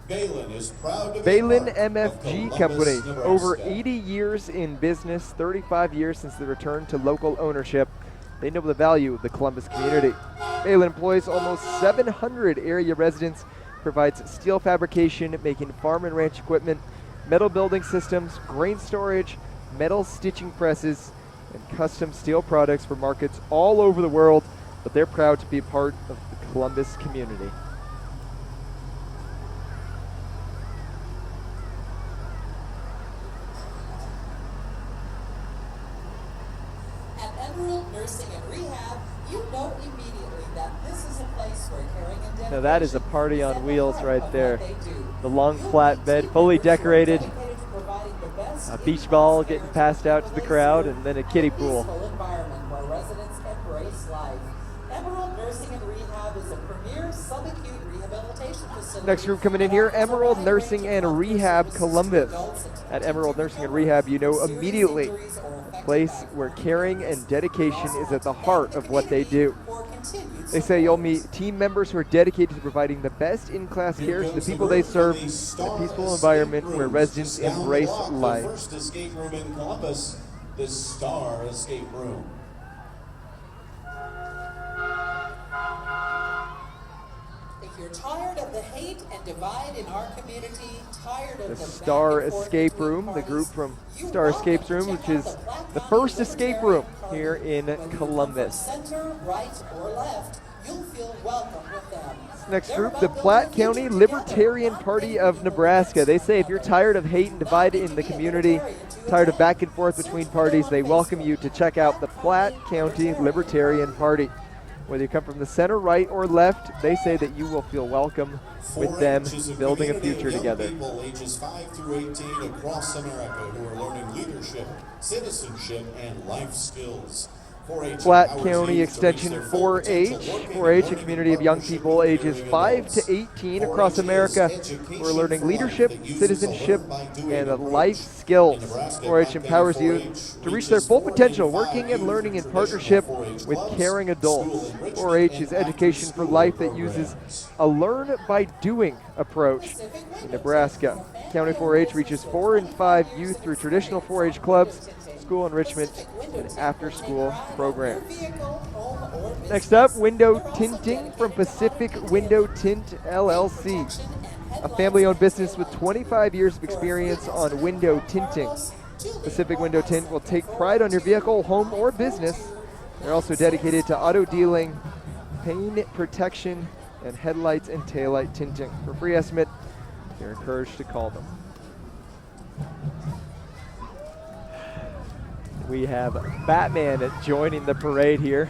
Speaker 7: Baylin is proud to be
Speaker 5: Baylin
Speaker 7: part of
Speaker 5: MFG
Speaker 7: Columbus,
Speaker 5: Company,
Speaker 7: Nebraska.
Speaker 5: over 80 years in business, 35 years since the return to local ownership. They know the value of the Columbus community. Baylin employs almost 700 area residents, provides steel fabrication, making farm and ranch equipment, metal building systems, grain storage, metal stitching presses, and custom steel products for markets all over the world, but they're proud to be a part of the Columbus community.
Speaker 6: At Emerald Nursing and Rehab, you know immediately that this is a place where caring and dedication
Speaker 5: Now that is a party on
Speaker 6: at the
Speaker 5: wheels
Speaker 6: heart
Speaker 5: right
Speaker 6: of
Speaker 5: there.
Speaker 6: what they do.
Speaker 5: The long
Speaker 6: You'll
Speaker 5: flat
Speaker 6: meet
Speaker 5: bed,
Speaker 6: team
Speaker 5: fully
Speaker 6: members who are
Speaker 5: decorated.
Speaker 6: dedicated to providing the best
Speaker 5: A beach
Speaker 6: in-house
Speaker 5: ball
Speaker 6: care
Speaker 5: getting
Speaker 6: to
Speaker 5: passed out to
Speaker 6: people
Speaker 5: the
Speaker 6: they
Speaker 5: crowd,
Speaker 6: serve,
Speaker 5: and then a kiddie
Speaker 6: a
Speaker 5: pool.
Speaker 6: peaceful environment where residents embrace life. Emerald Nursing and Rehab is a premier subacute rehabilitation facility.
Speaker 5: Next group coming in
Speaker 6: that
Speaker 5: here,
Speaker 6: offers a
Speaker 5: Emerald
Speaker 6: wide
Speaker 5: Nursing
Speaker 6: range of
Speaker 5: and
Speaker 6: healthcare
Speaker 5: Rehab
Speaker 6: services to
Speaker 5: Columbus.
Speaker 6: adults and
Speaker 5: At
Speaker 6: teens
Speaker 5: Emerald
Speaker 6: in
Speaker 5: Nursing and
Speaker 6: recovery
Speaker 5: Rehab, you know
Speaker 6: from serious
Speaker 5: immediately
Speaker 6: injuries or
Speaker 5: a
Speaker 6: affected
Speaker 5: place
Speaker 6: by
Speaker 5: where
Speaker 6: chronic
Speaker 5: caring
Speaker 6: illness.
Speaker 5: and dedication
Speaker 6: We
Speaker 5: is
Speaker 6: also
Speaker 5: at the
Speaker 6: thank
Speaker 5: heart
Speaker 6: the
Speaker 5: of what they
Speaker 6: community
Speaker 5: do.
Speaker 6: for continued
Speaker 5: They say you'll
Speaker 6: support.
Speaker 5: meet team members who are dedicated to providing the best in-class care to the people they serve in a peaceful environment where residents embrace life.
Speaker 7: The first escape room in Columbus, the Star Escape Room.
Speaker 6: If you're tired of the hate and divide in our community, tired of
Speaker 5: The
Speaker 6: the
Speaker 5: Star
Speaker 6: back and forth
Speaker 5: Escape
Speaker 6: between
Speaker 5: Room, the
Speaker 6: parties,
Speaker 5: group from
Speaker 6: you're
Speaker 5: Star
Speaker 6: welcome
Speaker 5: Escapes
Speaker 6: to
Speaker 5: Room,
Speaker 6: check
Speaker 5: which
Speaker 6: out
Speaker 5: is
Speaker 6: the Platte
Speaker 5: the
Speaker 6: County
Speaker 5: first escape
Speaker 6: Libertarian
Speaker 5: room
Speaker 6: Party.
Speaker 5: here in
Speaker 6: Whether you come from
Speaker 5: Columbus.
Speaker 6: center, right, or left, you'll feel welcome with them.
Speaker 5: Next
Speaker 6: They're
Speaker 5: group,
Speaker 6: about
Speaker 5: the
Speaker 6: building
Speaker 5: Platte
Speaker 6: a future
Speaker 5: County
Speaker 6: together,
Speaker 5: Libertarian
Speaker 6: not
Speaker 5: Party
Speaker 6: making
Speaker 5: of
Speaker 6: it
Speaker 5: Nebraska. They say if you're
Speaker 6: together.
Speaker 5: tired of hate and divide in the community, tired of back and forth between parties, they welcome you to check out the Platte County Libertarian Party. Whether you come from the center, right, or left, they say that you will feel welcome with them,
Speaker 7: 4-H is
Speaker 5: building a
Speaker 7: community of
Speaker 5: future
Speaker 7: young
Speaker 5: together.
Speaker 7: People ages 5 through 18 across America who are learning leadership, citizenship, and life skills. 4-H
Speaker 5: Platte
Speaker 7: empowers
Speaker 5: County
Speaker 7: youth to
Speaker 5: Extension
Speaker 7: reach their full
Speaker 5: 4-H.
Speaker 7: potential, working
Speaker 5: 4-H, a
Speaker 7: and
Speaker 5: community of young
Speaker 7: learning in
Speaker 5: people
Speaker 7: partnership
Speaker 5: ages
Speaker 7: with
Speaker 5: 5
Speaker 7: adults.
Speaker 5: to 18 across
Speaker 7: 4-H is
Speaker 5: America
Speaker 7: education
Speaker 5: who are learning
Speaker 7: for life
Speaker 5: leadership,
Speaker 7: that uses a
Speaker 5: citizenship,
Speaker 7: learn-by-doing
Speaker 5: and
Speaker 7: approach.
Speaker 5: life skills.
Speaker 7: In Nebraska,
Speaker 5: 4-H
Speaker 7: Platte
Speaker 5: empowers
Speaker 7: County
Speaker 5: youth
Speaker 7: 4-H
Speaker 5: to reach their
Speaker 7: reaches
Speaker 5: full
Speaker 7: 4 in
Speaker 5: potential,
Speaker 7: 5
Speaker 5: working and
Speaker 7: youth
Speaker 5: learning in
Speaker 7: through
Speaker 5: partnership
Speaker 7: traditional 4-H
Speaker 5: with
Speaker 7: clubs,
Speaker 5: caring
Speaker 7: school
Speaker 5: adults.
Speaker 7: enrichment,
Speaker 5: 4-H is
Speaker 7: and
Speaker 5: education for
Speaker 7: after-school
Speaker 5: life that uses
Speaker 7: programs.
Speaker 5: a learn-by-doing approach. In Nebraska, County 4-H reaches 4 and 5 youth through traditional 4-H clubs, school enrichment, and after-school programs. Next up, window tinting from Pacific Window Tint LLC, a family-owned business with 25 years of experience on window tinting. Pacific Window Tint will take pride on your vehicle, home, or business. They're also dedicated to auto dealing, paint protection, and headlights and taillight tinting. For free estimate, you're encouraged to call them. We have Batman joining the parade here.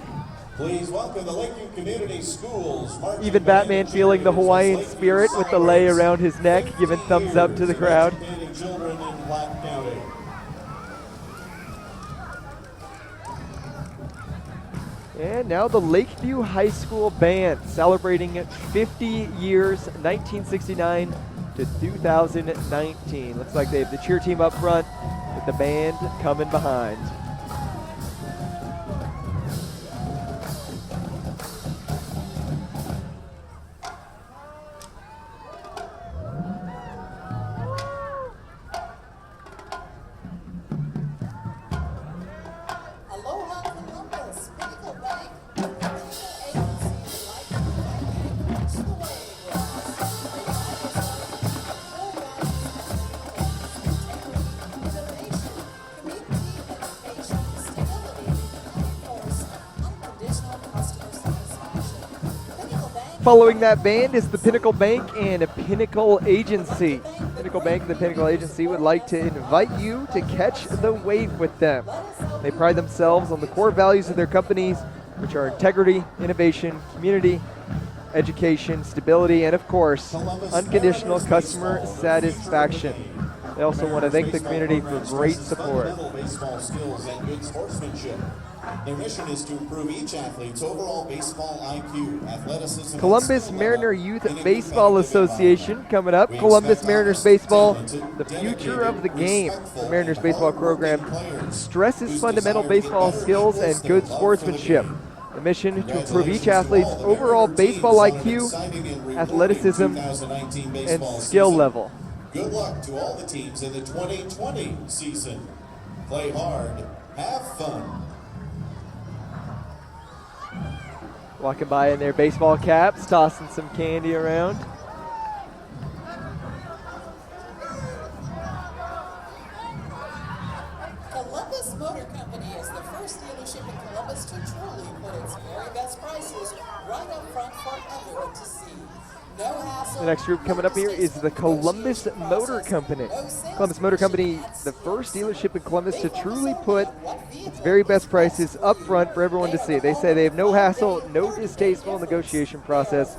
Speaker 7: Please welcome the Lakeview Community Schools.
Speaker 5: Even Batman feeling the Hawaiian spirit with the lei around his neck, giving thumbs up to the crowd.
Speaker 7: Children in Platte County.
Speaker 5: And now the Lakeview High School Band celebrating 50 years, 1969 to 2019. Looks like they have the cheer team up front with the band coming behind.
Speaker 6: Aloha Columbus!
Speaker 5: Following that band is the Pinnacle Bank and a Pinnacle Agency. Pinnacle Bank and the Pinnacle Agency would like to invite you to catch the wave with them. They pride themselves on the core values of their companies, which are integrity, innovation, community, education, stability, and of course, unconditional customer satisfaction. They also want to thank the community for great support.
Speaker 7: Baseball skills and good sportsmanship. Their mission is to improve each athlete's overall baseball IQ, athleticism.
Speaker 5: Columbus Mariner Youth Baseball Association coming up. Columbus Mariners Baseball, the future of the game. The Mariners Baseball program stresses fundamental baseball skills and good sportsmanship. The mission to improve each athlete's overall baseball IQ, athleticism, and skill level.
Speaker 7: Good luck to all the teams in the 2020 season. Play hard, have fun.
Speaker 5: Walking by in their baseball caps, tossing some candy around.
Speaker 6: Columbus Motor Company is the first dealership in Columbus to truly put its very best prices right up front for everyone to see. No hassle.
Speaker 5: The next group coming up here is the Columbus Motor Company. Columbus Motor Company, the first dealership in Columbus to truly put its very best prices up front for everyone to see. They say they have no hassle, no distasteful negotiation process,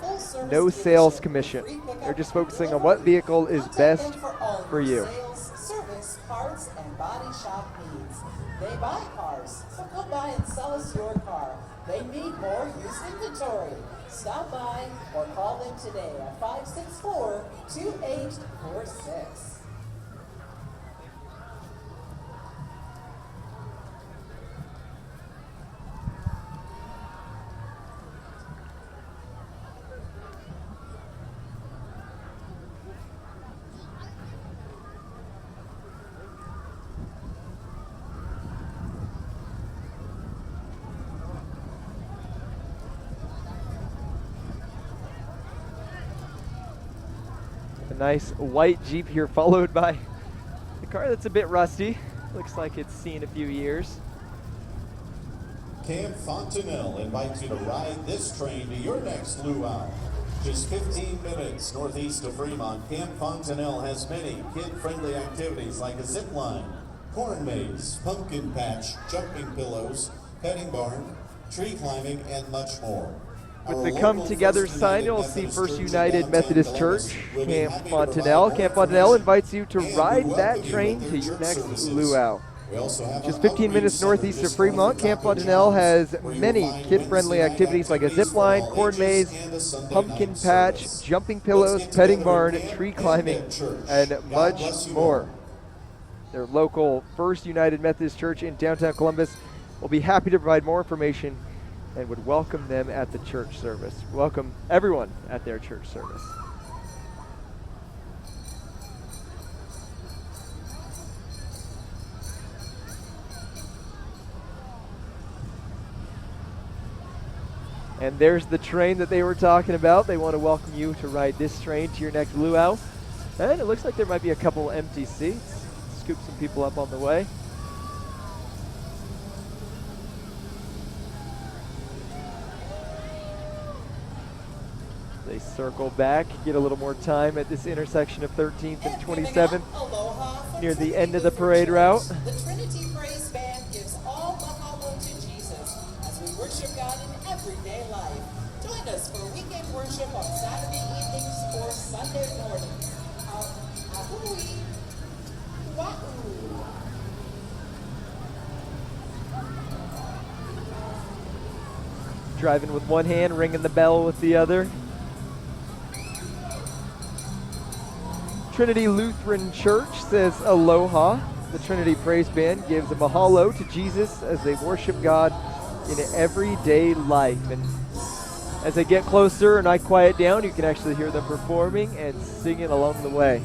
Speaker 5: no sales commission. They're just focusing on what vehicle is best for you.
Speaker 6: Service, parts, and body shop needs. They buy cars, so come by and sell us your car. They need more used inventory. Stop by or call them today at 564-2846.
Speaker 5: Nice white Jeep here, followed by a car that's a bit rusty. Looks like it's seen a few years.
Speaker 7: Camp Fontanelle invites you to ride this train to your next luau. Just 15 minutes northeast of Fremont, Camp Fontanelle has many kid-friendly activities like a zip line, corn maze, pumpkin patch, jumping pillows, petting barn, tree climbing, and much more.
Speaker 5: With the Come Together sign, you'll see First United Methodist Church, Camp Fontanelle. Camp Fontanelle invites you to ride that train to your next luau. Just 15 minutes northeast of Fremont, Camp Fontanelle has many kid-friendly activities like a zip line, corn maze, pumpkin patch, jumping pillows, petting barn, tree climbing, and much more. Their local First United Methodist Church in downtown Columbus will be happy to provide more information and would welcome them at the church service. Welcome everyone at their church service. And there's the train that they were talking about. They want to welcome you to ride this train to your next luau. And it looks like there might be a couple empty seats. Scoop some people up on the way. They circle back, get a little more time at this intersection of 13th and 27th near the end of the parade route.
Speaker 6: The Trinity Praise Band gives all mahalo to Jesus as we worship God in everyday life. Join us for weekend worship on Saturday evenings or Sunday mornings. Ahui, wahoo.
Speaker 5: Driving with one hand, ringing the bell with the other. Trinity Lutheran Church says aloha. The Trinity Praise Band gives a mahalo to Jesus as they worship God in everyday life. And as they get closer and I quiet down, you can actually hear them performing and singing along the way.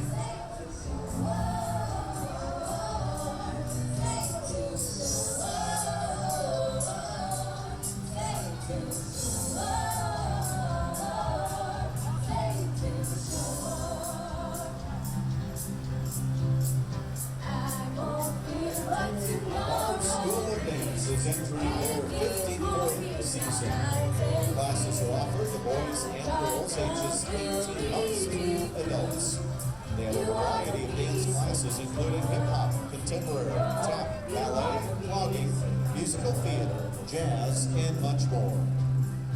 Speaker 7: Entering their 54th season. Classes are offered. The boys and girls ages 18 months to adults. They have a variety of dance classes, including hip-hop, contemporary, tap, ballet, clogging, musical theater, jazz, and much more.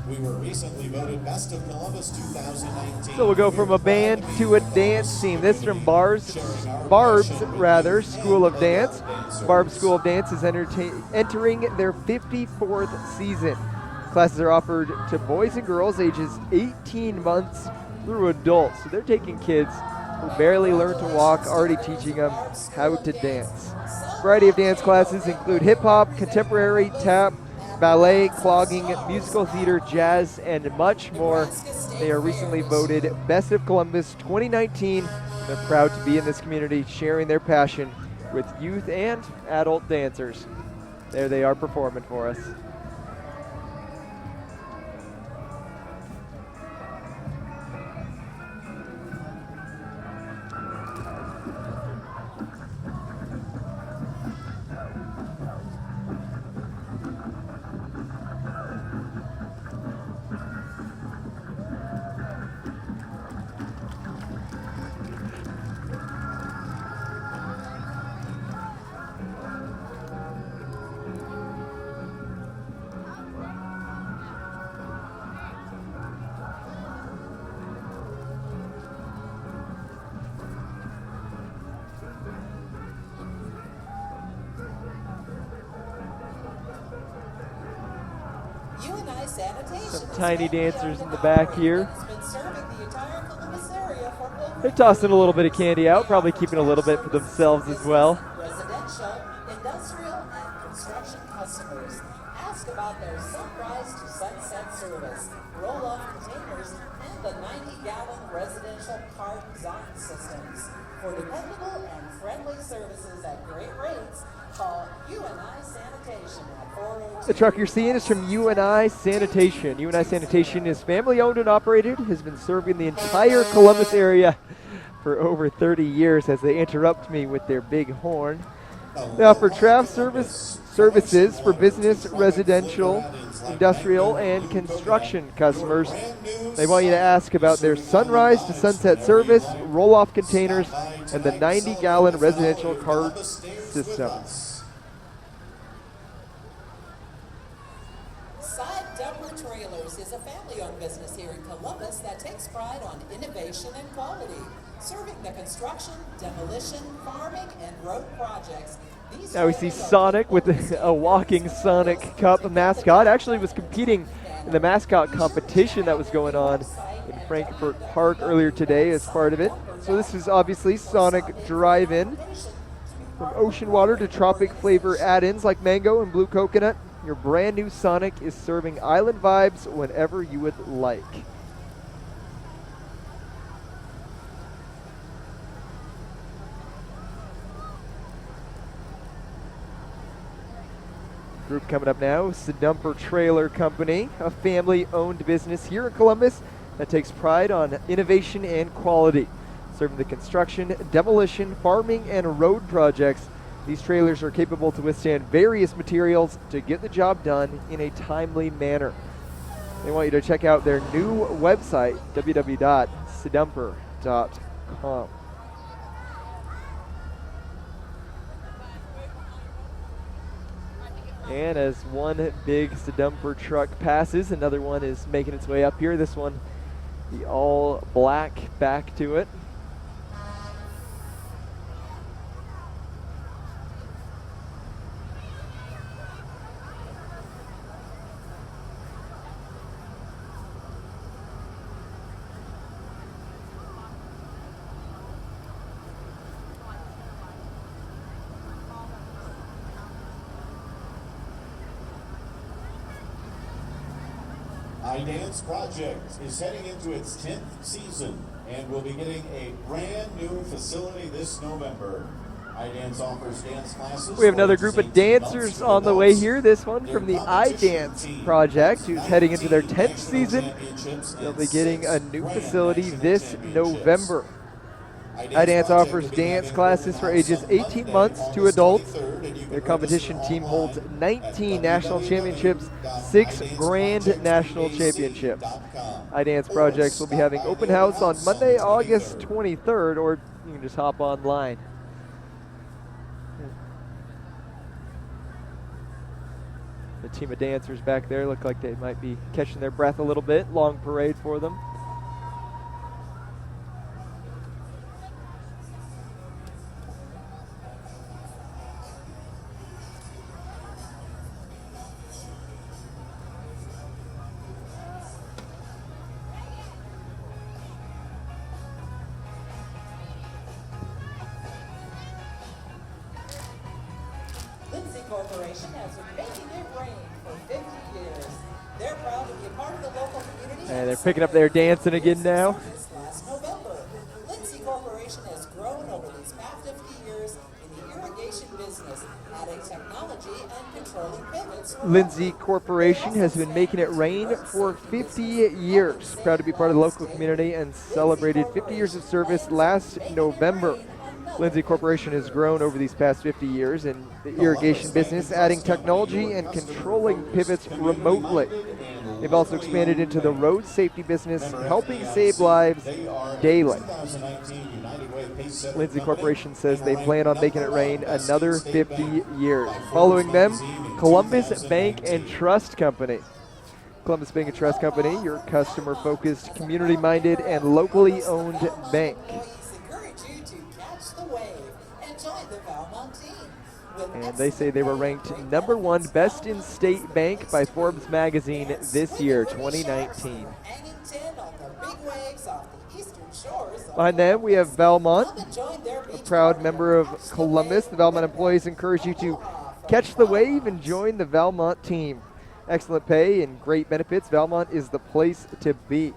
Speaker 7: We were recently voted Best of Columbus 2019.
Speaker 5: So we'll go from a band to a dance team. This from Barb's School of Dance. Barb's School of Dance is entering their 54th season. Classes are offered to boys and girls ages 18 months through adults. So they're taking kids who barely learn to walk, already teaching them how to dance. A variety of dance classes include hip-hop, contemporary, tap, ballet, clogging, musical theater, jazz, and much more. They are recently voted Best of Columbus 2019. They're proud to be in this community, sharing their passion with youth and adult dancers. There they are performing for us.
Speaker 6: Uni Sanitation.
Speaker 5: Some tiny dancers in the back here.
Speaker 6: Has been serving the entire Columbus area for over
Speaker 5: They're tossing a little bit of candy out, probably keeping a little bit for themselves as well.
Speaker 6: residential, industrial, and construction customers. Ask about their sunrise to sunset service, roll-off containers, and the 90-gallon residential cart design systems. For dependable and friendly services at great rates, call Uni Sanitation at 402.
Speaker 5: The truck you're seeing is from Uni Sanitation. Uni Sanitation is family-owned and operated, has been serving the entire Columbus area for over 30 years as they interrupt me with their big horn. They offer trash services for business, residential, industrial, and construction customers. They want you to ask about their sunrise to sunset service, roll-off containers, and the 90-gallon residential cart system.
Speaker 6: Side Dumper Trailers is a family-owned business here in Columbus that takes pride on innovation and quality, serving the construction, demolition, farming, and road projects. These
Speaker 5: Now we see
Speaker 6: trailers are
Speaker 5: Sonic with a walking Sonic Cup mascot. Actually was competing in the mascot competition that was going on in Frankfort Park earlier today as part of it. So this is obviously Sonic Drive-In. From ocean water to tropic flavor add-ins like mango and blue coconut, your brand new Sonic is serving island vibes whenever you would like. Group coming up now, Sedumper Trailer Company, a family-owned business here in Columbus that takes pride on innovation and quality. Serving the construction, demolition, farming, and road projects, these trailers are capable to withstand various materials to get the job done in a timely manner. They want you to check out their new website, www.sedumper.com. And as one big Sedumper truck passes, another one is making its way up here. This one, the all black back to it.
Speaker 7: iDance Project is heading into its 10th season and will be getting a brand new facility this November. iDance offers dance classes.
Speaker 5: We have another group of dancers on the way here. This one from the iDance Project, who's heading into their 10th season. They'll be getting a new facility this November. iDance offers dance classes for ages 18 months to adults. Their competition team holds 19 national championships, 6 grand national championships. iDance projects will be having open house on Monday, August 23rd, or you can just hop online. The team of dancers back there look like they might be catching their breath a little bit. Long parade for them.
Speaker 6: Lindsey Corporation has been making it rain for 50 years. They're proud to be a part of the local community.
Speaker 5: And they're picking up their dancing again now.
Speaker 6: Last November, Lindsey Corporation has grown over these past 50 years in the irrigation business, adding technology and controlling pivots.
Speaker 5: Lindsey Corporation has been making it rain for 50 years. Proud to be part of the local community and celebrated 50 years of service last November. Lindsey Corporation has grown over these past 50 years in the irrigation business, adding technology and controlling pivots remotely. They've also expanded into the road safety business, helping save lives daily. Lindsey Corporation says they plan on making it rain another 50 years. Following them, Columbus Bank and Trust Company. Columbus Bank and Trust Company, your customer-focused, community-minded, and locally owned bank. And they say they were ranked #1 best in state bank by Forbes magazine this year, 2019. Behind them, we have Valmont, a proud member of Columbus. The Valmont employees encourage you to catch the wave and join the Valmont team. Excellent pay and great benefits. Valmont is the place to be.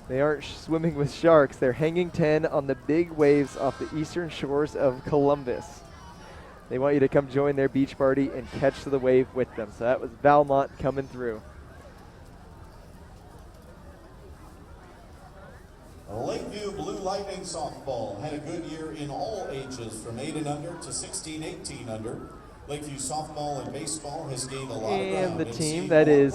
Speaker 5: They aren't swimming with sharks. They're hanging 10 on the big waves off the eastern shores of Columbus. They want you to come join their beach party and catch the wave with them. So that was Valmont coming through.
Speaker 7: Lakeview Blue Lightning Softball had a good year in all ages from 8 and under to 16, 18 under. Lakeview Softball and Baseball has gained a lot of ground.
Speaker 5: And the team that is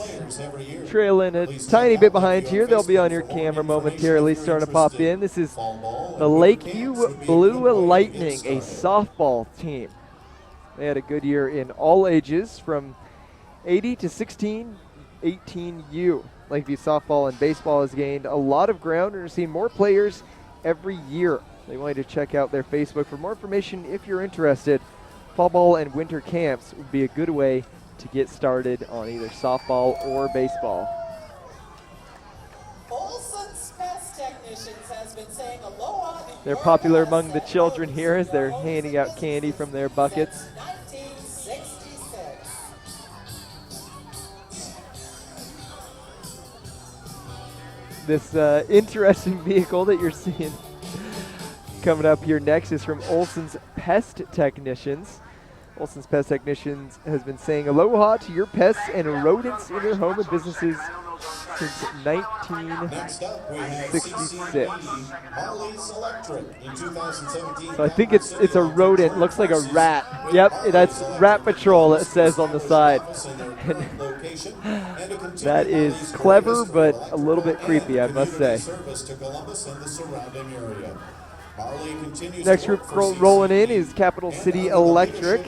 Speaker 5: trailing a tiny bit behind here, they'll be on your camera momentarily, starting to pop in. This is the Lakeview Blue Lightning, a softball team. They had a good year in all ages from 80 to 16, 18U. Lakeview Softball and Baseball has gained a lot of ground and are seeing more players every year. They want you to check out their Facebook for more information if you're interested. Fall ball and winter camps would be a good way to get started on either softball or baseball.
Speaker 6: Olson's Pest Technicians has been saying aloha.
Speaker 5: They're popular among the children here as they're handing out candy from their buckets.
Speaker 6: 1966.
Speaker 5: This interesting vehicle that you're seeing coming up here next is from Olson's Pest Technicians. Olson's Pest Technicians has been saying aloha to your pests and rodents in your home and businesses since 1966. So I think it's a rodent. Looks like a rat. Yep, that's Rat Patrol, it says on the side. That is clever, but a little bit creepy, I must say. Next group rolling in is Capital City Electric.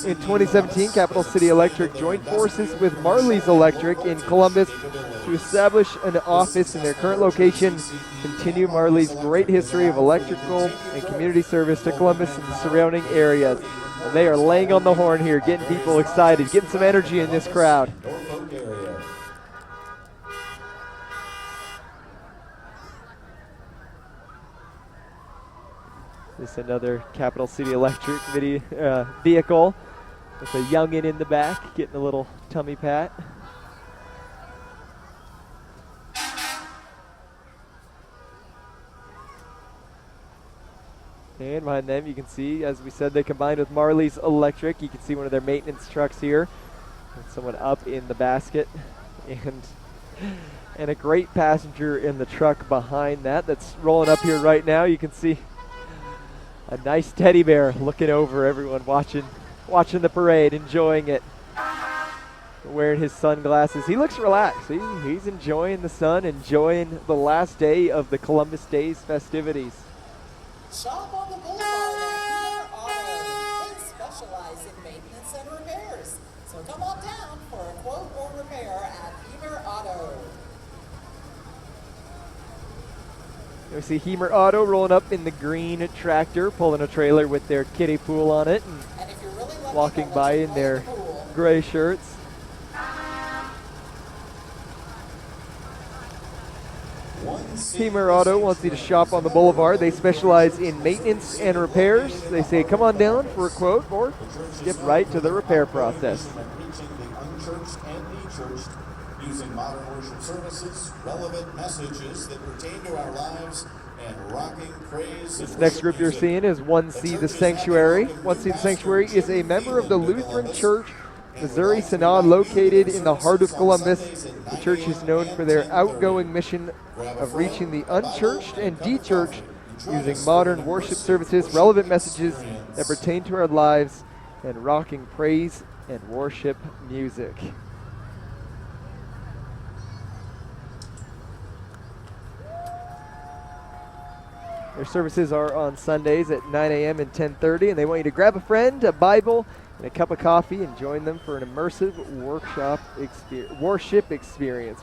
Speaker 5: In 2017, Capital City Electric joined forces with Marley's Electric in Columbus to establish an office in their current location, continue Marley's great history of electrical and community service to Columbus and the surrounding areas. And they are laying on the horn here, getting people excited, getting some energy in this crowd. This is another Capital City Electric vehicle with a youngin' in the back, getting a little tummy pat. And behind them you can see, as we said, they combined with Marley's Electric. You can see one of their maintenance trucks here. And someone up in the basket. And And a great passenger in the truck behind that that's rolling up here right now. You can see a nice teddy bear looking over everyone, watching the parade, enjoying it. Wearing his sunglasses. He looks relaxed. He's enjoying the sun, enjoying the last day of the Columbus Days festivities.
Speaker 6: Shop on the boulevard at Heamer Auto. They specialize in maintenance and repairs. So come on down for a quote or repair at Heamer Auto.
Speaker 5: We see Heamer Auto rolling up in the green tractor, pulling a trailer with their kiddie pool on it,
Speaker 6: And if you're really lucky,
Speaker 5: walking
Speaker 6: they'll
Speaker 5: by
Speaker 6: let you
Speaker 5: in
Speaker 6: play
Speaker 5: their
Speaker 6: the pool.
Speaker 5: gray shirts. Heamer Auto wants you to shop on the boulevard. They specialize in maintenance and repairs. They say come on down for a quote or skip right to the repair process.
Speaker 7: Reaching the unchurched and de-churched using modern worship services, relevant messages that pertain to our lives, and rocking praise.
Speaker 5: This next group you're seeing is 1C The Sanctuary. 1C The Sanctuary is a member of the Lutheran Church Missouri Synod located in the heart of Columbus. The church is known for their outgoing mission of reaching the unchurched and de-churched using modern worship services, relevant messages that pertain to our lives, and rocking praise and worship music. Their services are on Sundays at 9 a.m. and 10:30, and they want you to grab a friend, a Bible, and a cup of coffee and join them for an immersive worship experience.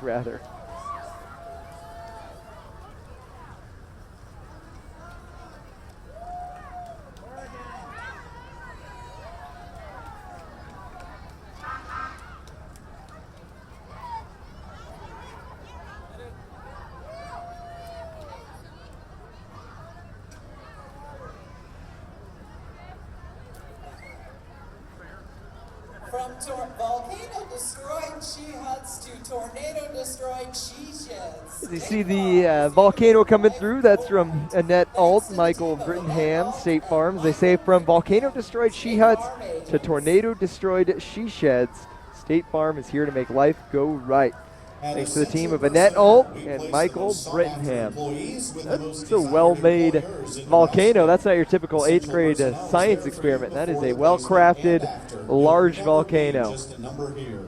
Speaker 6: From volcano-destroyed she huts to tornado-destroyed she sheds.
Speaker 5: As you see the volcano coming through, that's from Annette Alt, Michael Brittenham, State Farms. They say from volcano-destroyed she huts to tornado-destroyed she sheds, State Farm is here to make life go right. Thanks to the team of Annette Alt and Michael Brittenham. That's a well-made volcano. That's not your typical 8th grade science experiment. That is a well-crafted, large volcano.
Speaker 7: Just a number here.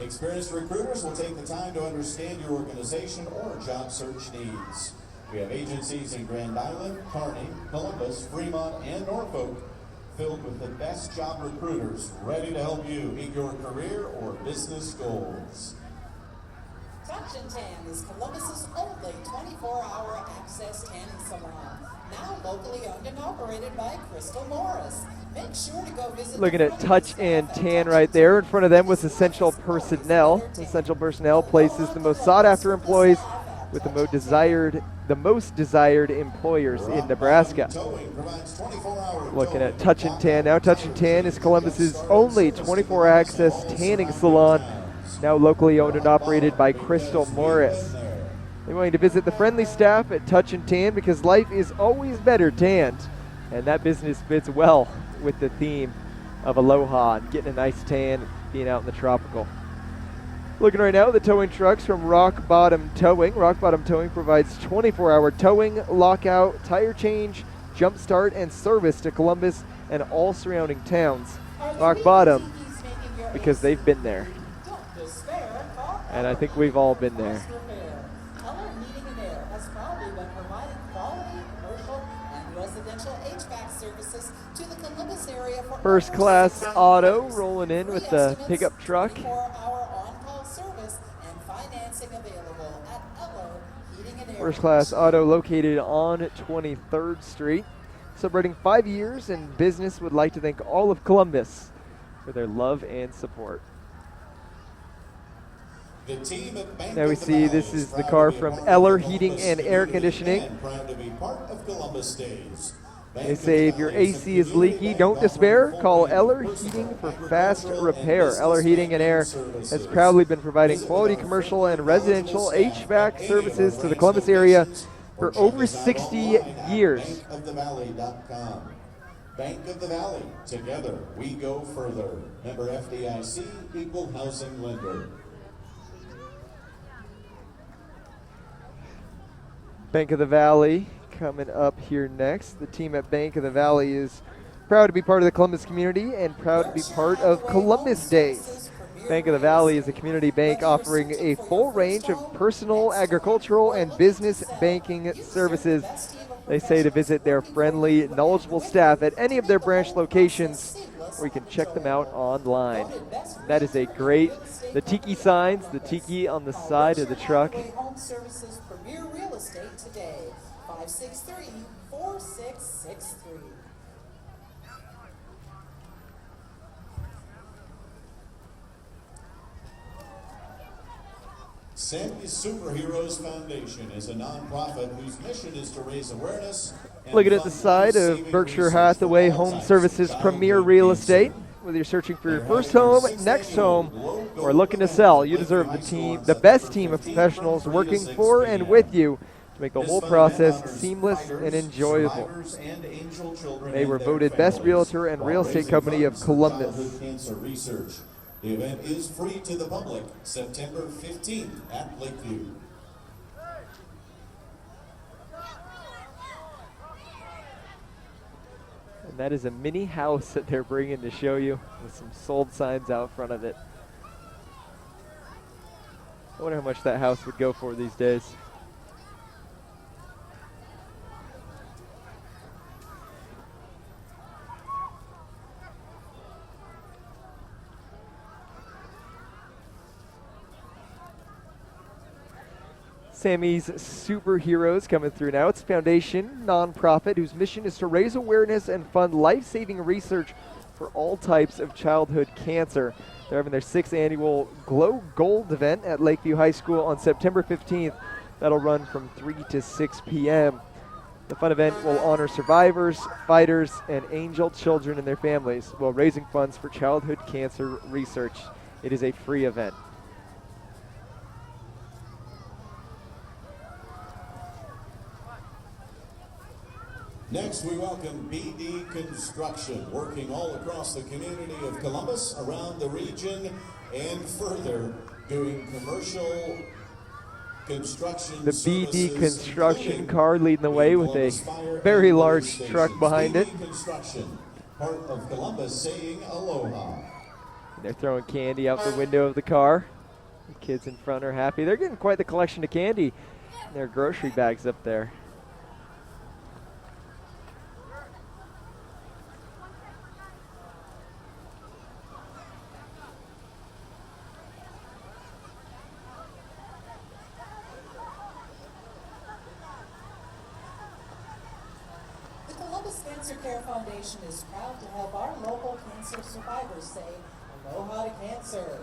Speaker 7: Experienced recruiters will take the time to understand your organization or job search needs. We have agencies in Grand Island, Kearney, Columbus, Fremont, and Norfolk filled with the best job recruiters ready to help you meet your career or business goals.
Speaker 6: Touch and Tan is Columbus's only 24-hour access tanning salon, now locally owned and operated by Crystal Morris. Make sure to go visit.
Speaker 5: Looking at Touch and Tan right there. In front of them was Essential Personnel. Essential Personnel places the most sought-after employees with the most desired employers in Nebraska. Looking at Touch and Tan now. Touch and Tan is Columbus's only 24-hour access tanning salon, now locally owned and operated by Crystal Morris. They want you to visit the friendly staff at Touch and Tan because life is always better tanned. And that business fits well with the theme of Aloha and getting a nice tan, being out in the tropical. Looking right now at the towing trucks from Rock Bottom Towing. Rock Bottom Towing provides 24-hour towing, lockout, tire change, jump start, and service to Columbus and all surrounding towns. Rock Bottom, because they've been there. And I think we've all been there.
Speaker 6: Eller Heating and Air has proudly been providing quality commercial and residential HVAC services to the Columbus area for
Speaker 5: First Class Auto rolling in with the pickup truck.
Speaker 6: 24-hour on-call service and financing available at Eller Heating and Air.
Speaker 5: First Class Auto located on 23rd Street. Celebrating 5 years in business, would like to thank all of Columbus for their love and support. Now we see this is the car from Eller Heating and Air Conditioning. They say if your AC is leaky, don't despair. Call Eller Heating for fast repair. Eller Heating and Air has proudly been providing quality commercial and residential HVAC services to the Columbus area for over 60 years.
Speaker 7: Bank of the Valley, together we go further. Member FDIC, Equal Housing Lender.
Speaker 5: Bank of the Valley coming up here next. The team at Bank of the Valley is proud to be part of the Columbus community and proud to be part of Columbus Days. Bank of the Valley is a community bank offering a full range of personal, agricultural, and business banking services. They say to visit their friendly, knowledgeable staff at any of their branch locations, or you can check them out online. That is a great, the tiki signs, the tiki on the side of the truck.
Speaker 6: Home Services Premier Real Estate today, 563-4663.
Speaker 7: Sammy's Superheroes Foundation is a nonprofit whose mission is to raise awareness.
Speaker 5: Looking at the side of Berkshire Hathaway Home Services Premier Real Estate. Whether you're searching for your first home, next home, or looking to sell, you deserve the best team of professionals working for and with you to make the whole process seamless and enjoyable. They were voted Best Realtor and Real Estate Company of Columbus.
Speaker 7: The event is free to the public, September 15th at Lakeview.
Speaker 5: And that is a mini house that they're bringing to show you with some sold signs out front of it. I wonder how much that house would go for these days. Sammy's Superheroes coming through now. It's a foundation, nonprofit, whose mission is to raise awareness and fund life-saving research for all types of childhood cancer. They're having their 6th annual Glow Gold event at Lakeview High School on September 15th. That'll run from 3 to 6 p.m. The fun event will honor survivors, fighters, and angel children and their families while raising funds for childhood cancer research. It is a free event.
Speaker 7: Next, we welcome BD Construction, working all across the community of Columbus, around the region, and further, doing commercial construction
Speaker 5: The BD
Speaker 7: services,
Speaker 5: Construction car leading the way with a very large truck behind it.
Speaker 7: BD Construction, part of Columbus, saying aloha.
Speaker 5: And they're throwing candy out the window of the car. The kids in front are happy. They're getting quite the collection of candy in their grocery bags up there.
Speaker 6: Cancer Care Foundation is proud to help our local cancer survivors say aloha to cancer.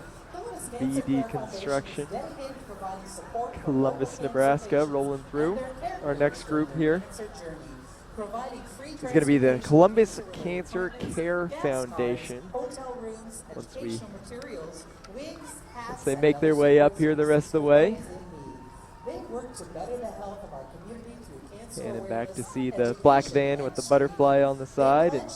Speaker 5: BD Construction, Columbus, Nebraska, rolling through. Our next group here is going to be the Columbus Cancer Care Foundation. Once they make their way up here the rest of the way. And back to see the black van with the butterfly on the side. And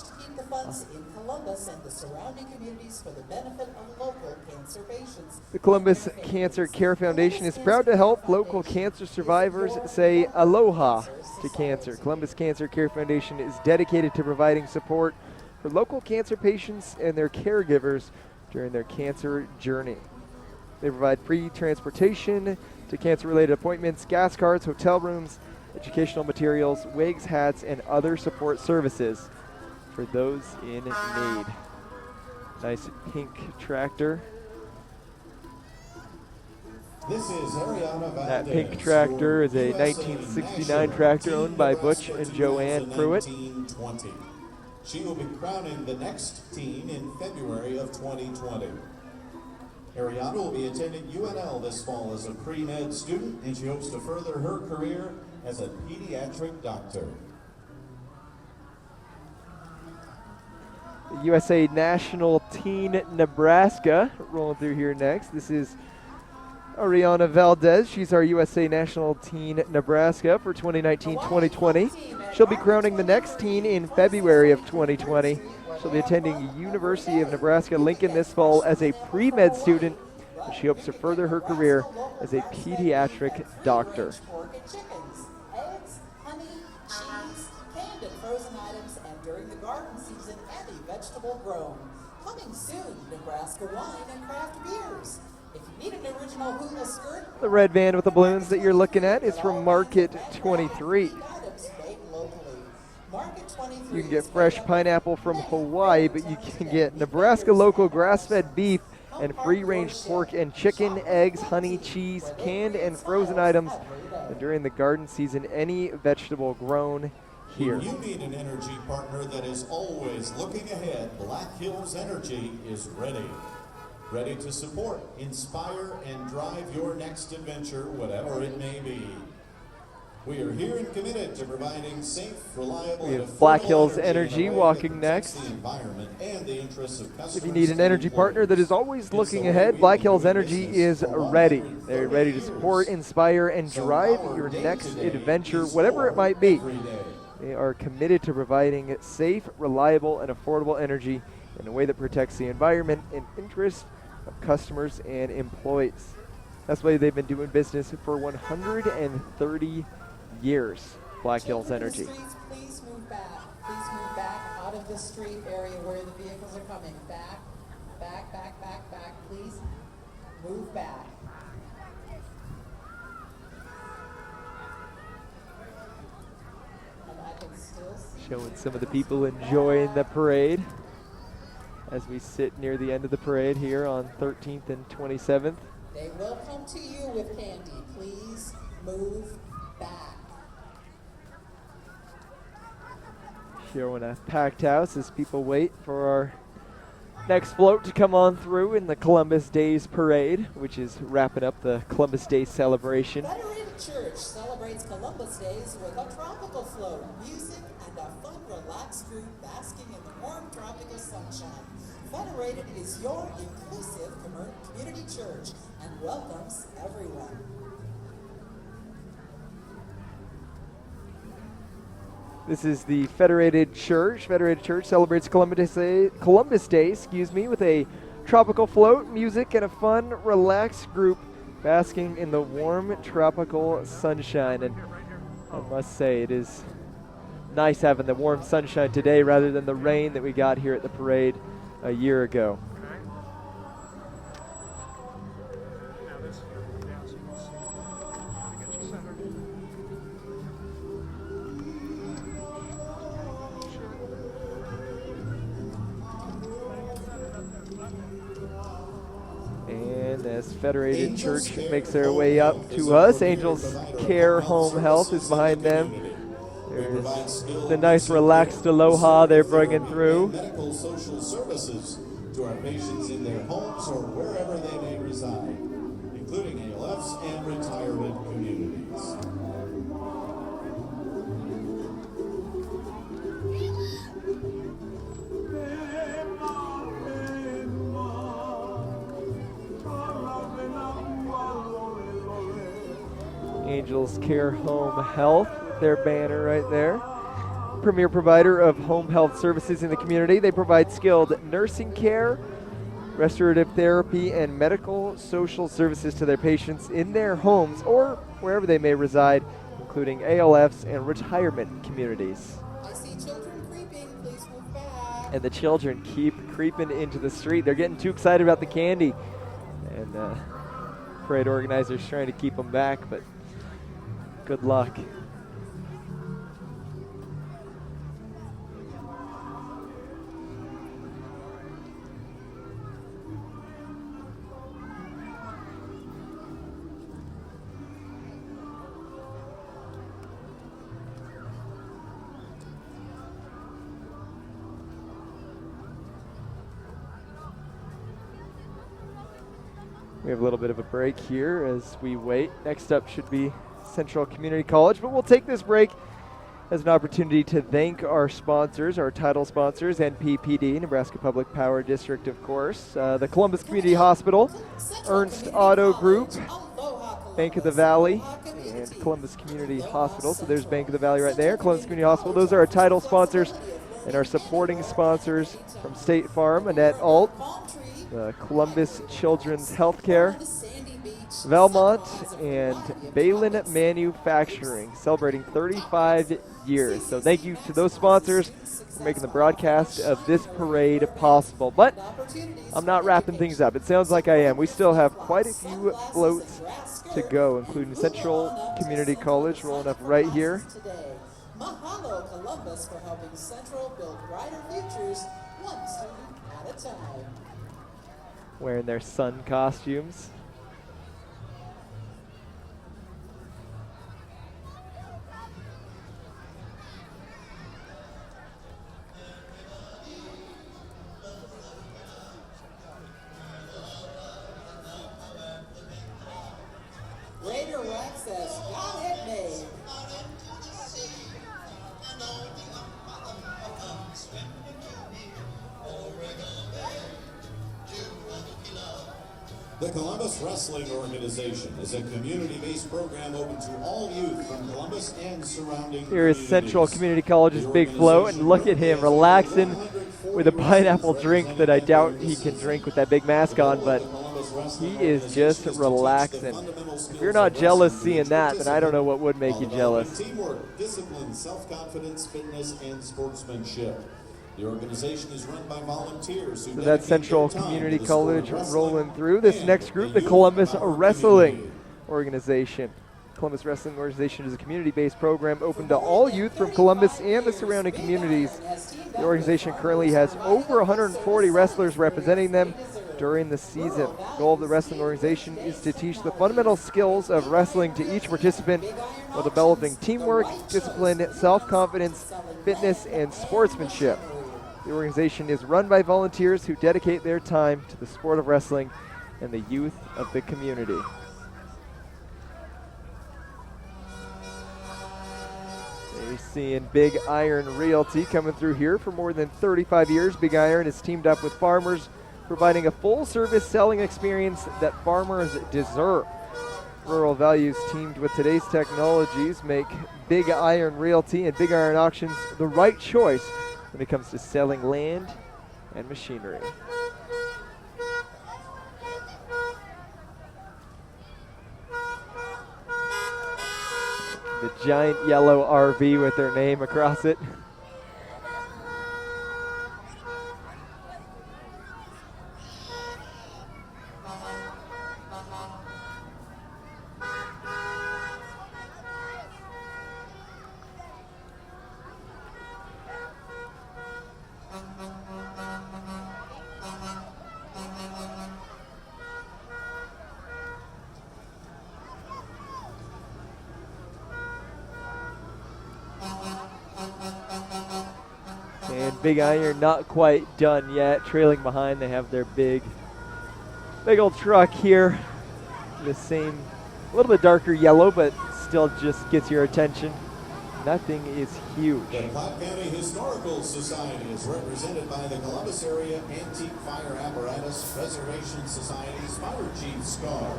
Speaker 5: the Columbus Cancer Care Foundation is proud to help local cancer survivors say aloha to cancer. Columbus Cancer Care Foundation is dedicated to providing support for local cancer patients and their caregivers during their cancer journey. They provide free transportation to cancer-related appointments, gas cards, hotel rooms, educational materials, wigs, hats, and other support services for those in need. Nice pink tractor.
Speaker 7: This is Ariana
Speaker 5: That
Speaker 7: Valdez,
Speaker 5: pink tractor is a
Speaker 7: USA
Speaker 5: 1969
Speaker 7: National
Speaker 5: tractor owned by
Speaker 7: Teen
Speaker 5: Butch and
Speaker 7: Nebraska
Speaker 5: Joanne Pruitt.
Speaker 7: 1920. She will be crowning the next teen in February of 2020. Ariana will be attending UNL this fall as a pre-med student, and she hopes to further her career as a pediatric doctor.
Speaker 5: The USA National Teen Nebraska rolling through here next. This is Ariana Valdez. She's our USA National Teen Nebraska for 2019-2020. She'll be crowning the next teen in February of 2020. She'll be attending University of Nebraska-Lincoln this fall as a pre-med student. She hopes to further her career as a pediatric doctor.
Speaker 6: items, and during the garden season, any vegetable grown. Coming soon, Nebraska wine and craft beers. If you need an original hula skirt,
Speaker 5: The red van with the balloons that you're looking at is from Market 23.
Speaker 6: items made locally. Market 23
Speaker 5: You can get fresh pineapple from Hawaii, but you can get Nebraska local grass-fed beef and free-range pork and chicken, eggs, honey, cheese, canned and frozen items. And during the garden season, any vegetable grown here.
Speaker 7: When you need an energy partner that is always looking ahead, Black Hills Energy is ready. Ready to support, inspire, and drive your next adventure, whatever it may be. We are here and committed to providing safe, reliable,
Speaker 5: We
Speaker 7: and
Speaker 5: have Black
Speaker 7: affordable
Speaker 5: Hills
Speaker 7: energy in a
Speaker 5: Energy
Speaker 7: way
Speaker 5: walking
Speaker 7: that protects
Speaker 5: next.
Speaker 7: the environment and the interests of customers.
Speaker 5: If you need an
Speaker 7: and
Speaker 5: energy partner that is always
Speaker 7: It's
Speaker 5: looking
Speaker 7: the way
Speaker 5: ahead,
Speaker 7: we've
Speaker 5: Black
Speaker 7: been
Speaker 5: Hills
Speaker 7: doing
Speaker 5: Energy
Speaker 7: business
Speaker 5: is
Speaker 7: for
Speaker 5: ready.
Speaker 7: 130
Speaker 5: They're ready to
Speaker 7: years.
Speaker 5: support, inspire, and
Speaker 7: So
Speaker 5: drive
Speaker 7: our
Speaker 5: your
Speaker 7: day
Speaker 5: next
Speaker 7: today
Speaker 5: adventure,
Speaker 7: is
Speaker 5: whatever it
Speaker 7: for
Speaker 5: might be.
Speaker 7: every day.
Speaker 5: They are committed to providing safe, reliable, and affordable energy in a way that protects the environment and interests of customers and employees. That's why they've been doing business for 130 years, Black Hills
Speaker 6: Children in
Speaker 5: Energy.
Speaker 6: the streets, please move back. Please move back out of the street area where the vehicles are coming. Back, back, back, back, back. Please move back. And I can still see
Speaker 5: Showing some of the people enjoying the parade as we sit near the end of the parade here on 13th and 27th.
Speaker 6: they will come to you with candy. Please move back.
Speaker 5: Showing a packed house as people wait for our next float to come on through in the Columbus Days Parade, which is wrapping up the Columbus Day celebration.
Speaker 6: Federated Church celebrates Columbus Days with a tropical float, music, and a fun, relaxed group basking in the warm tropical sunshine. Federated is your inclusive community church and welcomes everyone.
Speaker 5: This is the Federated Church. Federated Church celebrates Columbus Day, with a tropical float, music, and a fun, relaxed group basking in the warm tropical sunshine. And I must say, it is nice having the warm sunshine today rather than the rain that we got here at the parade a year ago. And as Federated
Speaker 7: Angels
Speaker 5: Church
Speaker 7: Care
Speaker 5: makes their
Speaker 7: Home
Speaker 5: way up
Speaker 7: Health is
Speaker 5: to
Speaker 7: a
Speaker 5: us,
Speaker 7: premier
Speaker 5: Angels
Speaker 7: provider of
Speaker 5: Care
Speaker 7: home
Speaker 5: Home Health is
Speaker 7: services in
Speaker 5: behind
Speaker 7: the
Speaker 5: them.
Speaker 7: community. We
Speaker 5: There's
Speaker 7: provide skilled
Speaker 5: the nice
Speaker 7: nursing
Speaker 5: relaxed
Speaker 7: care,
Speaker 5: aloha they're
Speaker 7: physical
Speaker 5: bringing
Speaker 7: therapy,
Speaker 5: through.
Speaker 7: and medical social services to our patients in their homes or wherever they may reside, including ALFs and retirement communities.
Speaker 5: Angels Care Home Health, their banner right there. Premier provider of home health services in the community. They provide skilled nursing care, restorative therapy, and medical social services to their patients in their homes or wherever they may reside, including ALFs and retirement communities.
Speaker 6: I see children creeping. Please move back.
Speaker 5: And the children keep creeping into the street. They're getting too excited about the candy. And parade organizers trying to keep them back, but good luck. We have a little bit of a break here as we wait. Next up should be Central Community College, but we'll take this break as an opportunity to thank our sponsors, our title sponsors, NPPD, Nebraska Public Power District, of course, the Columbus Community Hospital, Ernst Auto Group, Bank of the Valley, and Columbus Community Hospital. So there's Bank of the Valley right there, Columbus Community Hospital. Those are our title sponsors and our supporting sponsors from State Farm, Annette Alt, Columbus Children's Healthcare, Velmont, and Balin Manufacturing, celebrating 35 years. So thank you to those sponsors for making the broadcast of this parade possible. But I'm not wrapping things up. It sounds like I am. We still have quite a few floats to go, including Central Community College rolling up right here.
Speaker 6: Mahalo Columbus for helping Central build brighter futures, one student at a time.
Speaker 5: Wearing their sun costumes.
Speaker 6: Raider Rex says, got it made.
Speaker 7: The Columbus Wrestling Organization is a community-based program open to all youth from Columbus and surrounding
Speaker 5: Here is Central Community College's big float, and look at him relaxing with a pineapple drink that I doubt he can drink with that big mask on, but he is just relaxing. If you're not jealous seeing that, then I don't know what would make you jealous.
Speaker 7: Teamwork, discipline, self-confidence, fitness, and sportsmanship. The organization is run by volunteers.
Speaker 5: So that's Central Community College rolling through. This next group, the Columbus Wrestling Organization. Columbus Wrestling Organization is a community-based program open to all youth from Columbus and the surrounding communities. The organization currently has over 140 wrestlers representing them during the season. The goal of the wrestling organization is to teach the fundamental skills of wrestling to each participant while developing teamwork, discipline, self-confidence, fitness, and sportsmanship. The organization is run by volunteers who dedicate their time to the sport of wrestling and the youth of the community. You're seeing Big Iron Realty coming through here for more than 35 years. Big Iron has teamed up with farmers, providing a full-service selling experience that farmers deserve. Rural values teamed with today's technologies make Big Iron Realty and Big Iron Auctions the right choice when it comes to selling land and machinery. The giant yellow RV with their name across it. And Big Iron not quite done yet. Trailing behind, they have their big old truck here. The same, a little bit darker yellow, but still just gets your attention. Nothing is huge.
Speaker 7: The Platte County Historical Society is represented by the Columbus Area Antique Fire Apparatus Preservation Society's Fire Chief Scar.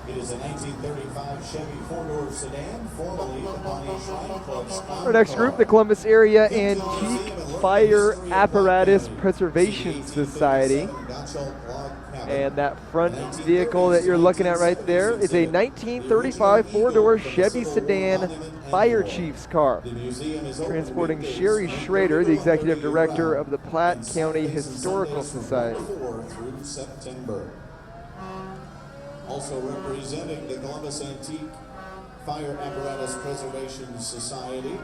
Speaker 7: It is a 1935 Chevy four-door sedan, formerly the Pawnee Shrine Club's.
Speaker 5: Our next group, the Columbus Area Antique Fire Apparatus Preservation Society. And that front vehicle that you're looking at right there is a 1935 four-door Chevy sedan fire chief's car, transporting Sherry Schrader, the executive director of the Platte County Historical Society.
Speaker 7: Through September. Also representing the Columbus Antique Fire Apparatus Preservation Society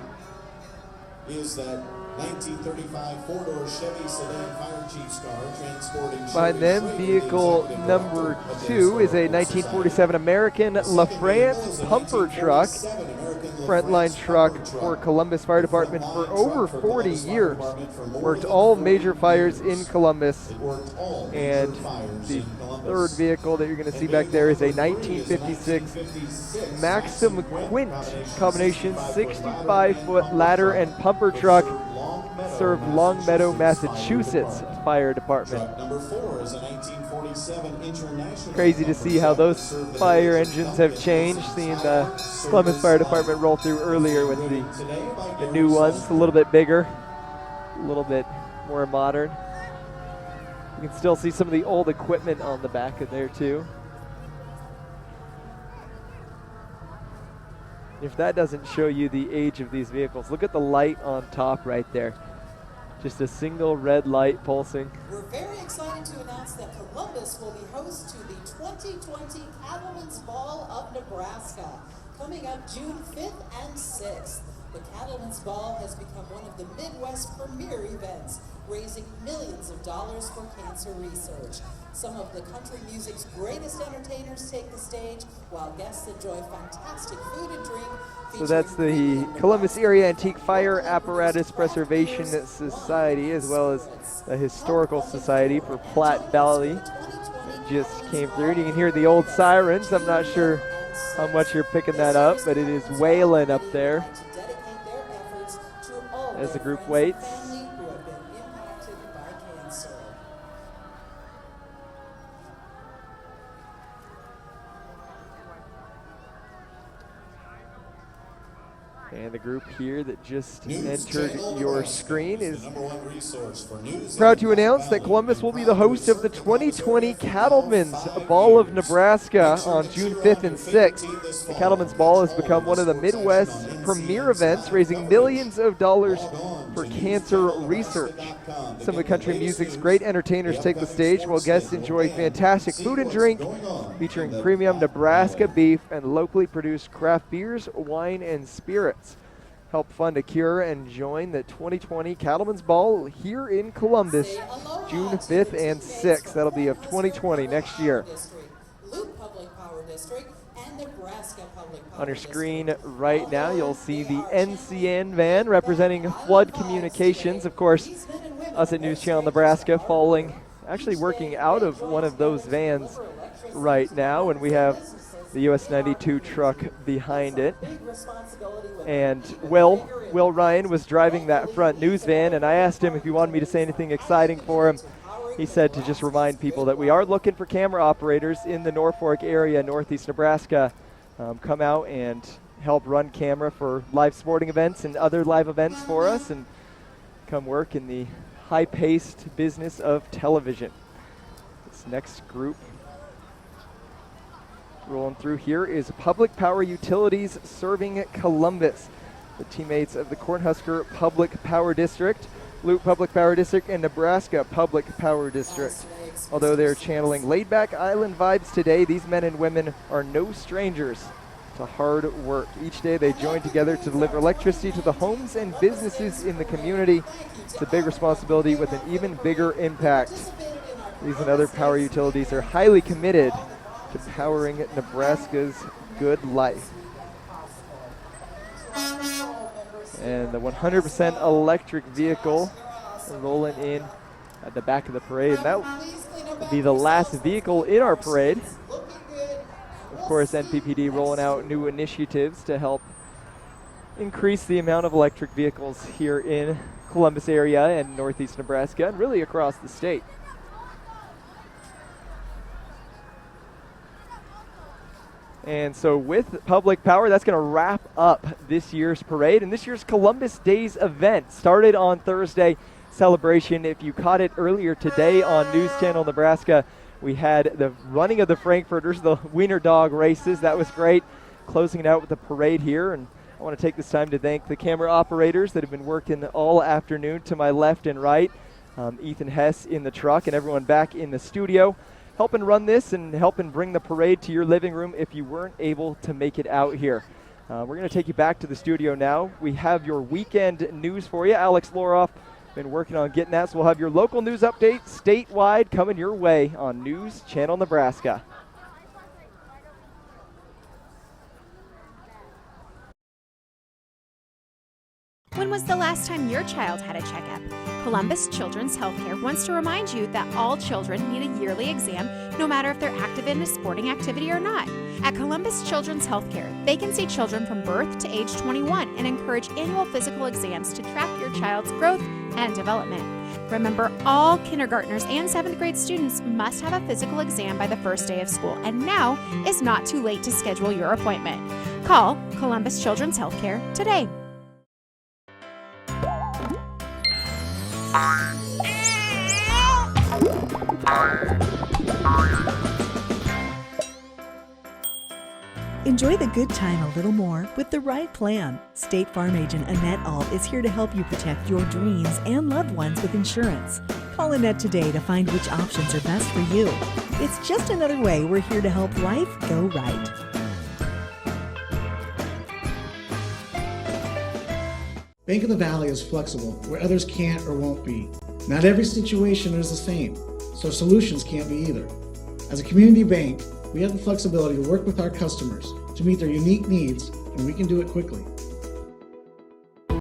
Speaker 7: is that 1935 four-door Chevy sedan fire chief's car transporting.
Speaker 5: Behind them, vehicle number 2 is a 1947 American LaFrance pumper truck, frontline truck for Columbus Fire Department for over 40 years. Worked all major fires in Columbus. And the third vehicle that you're going to see back there is a 1956 Maxim Quint combination 65-foot ladder and pumper truck. Served Longmeadow, Massachusetts Fire Department.
Speaker 7: Number 4 is a 1947 International.
Speaker 5: Crazy to see how those fire engines have changed, seeing the Columbus Fire Department roll through earlier with the new ones, a little bit bigger, a little bit more modern. You can still see some of the old equipment on the back of there too. If that doesn't show you the age of these vehicles, look at the light on top right there. Just a single red light pulsing.
Speaker 6: We're very excited to announce that Columbus will be host to the 2020 Cattlemen's Ball of Nebraska, coming up June 5th and 6th. The Cattlemen's Ball has become one of the Midwest premier events, raising millions of dollars for cancer research. Some of the country music's greatest entertainers take the stage, while guests enjoy fantastic food and drink.
Speaker 5: So that's the Columbus Area Antique Fire Apparatus Preservation Society, as well as the Historical Society for Platte Valley. Just came through, and you can hear the old sirens. I'm not sure how much you're picking that up, but it is wailing up there as the group waits. And the group here that just entered your screen is proud to announce that Columbus will be the host of the 2020 Cattlemen's Ball of Nebraska on June 5th and 6th. The Cattlemen's Ball has become one of the Midwest's premier events, raising millions of dollars for cancer research. Some of the country music's great entertainers take the stage, while guests enjoy fantastic food and drink, featuring premium Nebraska beef and locally produced craft beers, wine, and spirits. Help fund a cure and join the 2020 Cattlemen's Ball here in Columbus, June 5th and 6th. That'll be of 2020 next year. On your screen right now, you'll see the NCN van representing Flood Communications. Of course, us at News Channel Nebraska actually working out of one of those vans right now, and we have the US 92 truck behind it. And Will Ryan was driving that front news van, and I asked him if he wanted me to say anything exciting for him. He said to just remind people that we are looking for camera operators in the Norfolk area, northeast Nebraska. Come out and help run camera for live sporting events and other live events for us, and come work in the high-paced business of television. This next group rolling through here is Public Power Utilities serving Columbus. The teammates of the Cornhusker Public Power District, Loop Public Power District, and Nebraska Public Power District. Although they're channeling laid-back island vibes today, these men and women are no strangers to hard work. Each day they join together to deliver electricity to the homes and businesses in the community. It's a big responsibility with an even bigger impact. These and other power utilities are highly committed to powering Nebraska's good life. And the 100% electric vehicle rolling in at the back of the parade. And that will be the last vehicle in our parade. Of course, NPPD rolling out new initiatives to help increase the amount of electric vehicles here in Columbus area and northeast Nebraska, and really across the state. And so with Public Power, that's going to wrap up this year's parade and this year's Columbus Days event. Started on Thursday, celebration. If you caught it earlier today on News Channel Nebraska, we had the running of the Frankfurters, the Wiener Dog races. That was great. Closing it out with the parade here. And I want to take this time to thank the camera operators that have been working all afternoon to my left and right. Ethan Hess in the truck and everyone back in the studio, helping run this and helping bring the parade to your living room if you weren't able to make it out here. We're going to take you back to the studio now. We have your weekend news for you. Alex Loroff been working on getting that, so we'll have your local news update statewide coming your way on News Channel Nebraska.
Speaker 1: When was the last time your child had a checkup? Columbus Children's Healthcare wants to remind you that all children need a yearly exam, no matter if they're active in a sporting activity or not. At Columbus Children's Healthcare, they can see children from birth to age 21 and encourage annual physical exams to track your child's growth and development. Remember, all kindergartners and 7th grade students must have a physical exam by the first day of school, and now is not too late to schedule your appointment. Call Columbus Children's Healthcare today.
Speaker 2: Enjoy the good time a little more with the right plan. State Farm agent Annette Alt is here to help you protect your dreams and loved ones with insurance. Call Annette today to find which options are best for you. It's just another way we're here to help life go right.
Speaker 3: Bank of the Valley is flexible where others can't or won't be. Not every situation is the same, so solutions can't be either. As a community bank, we have the flexibility to work with our customers to meet their unique needs, and we can do it quickly.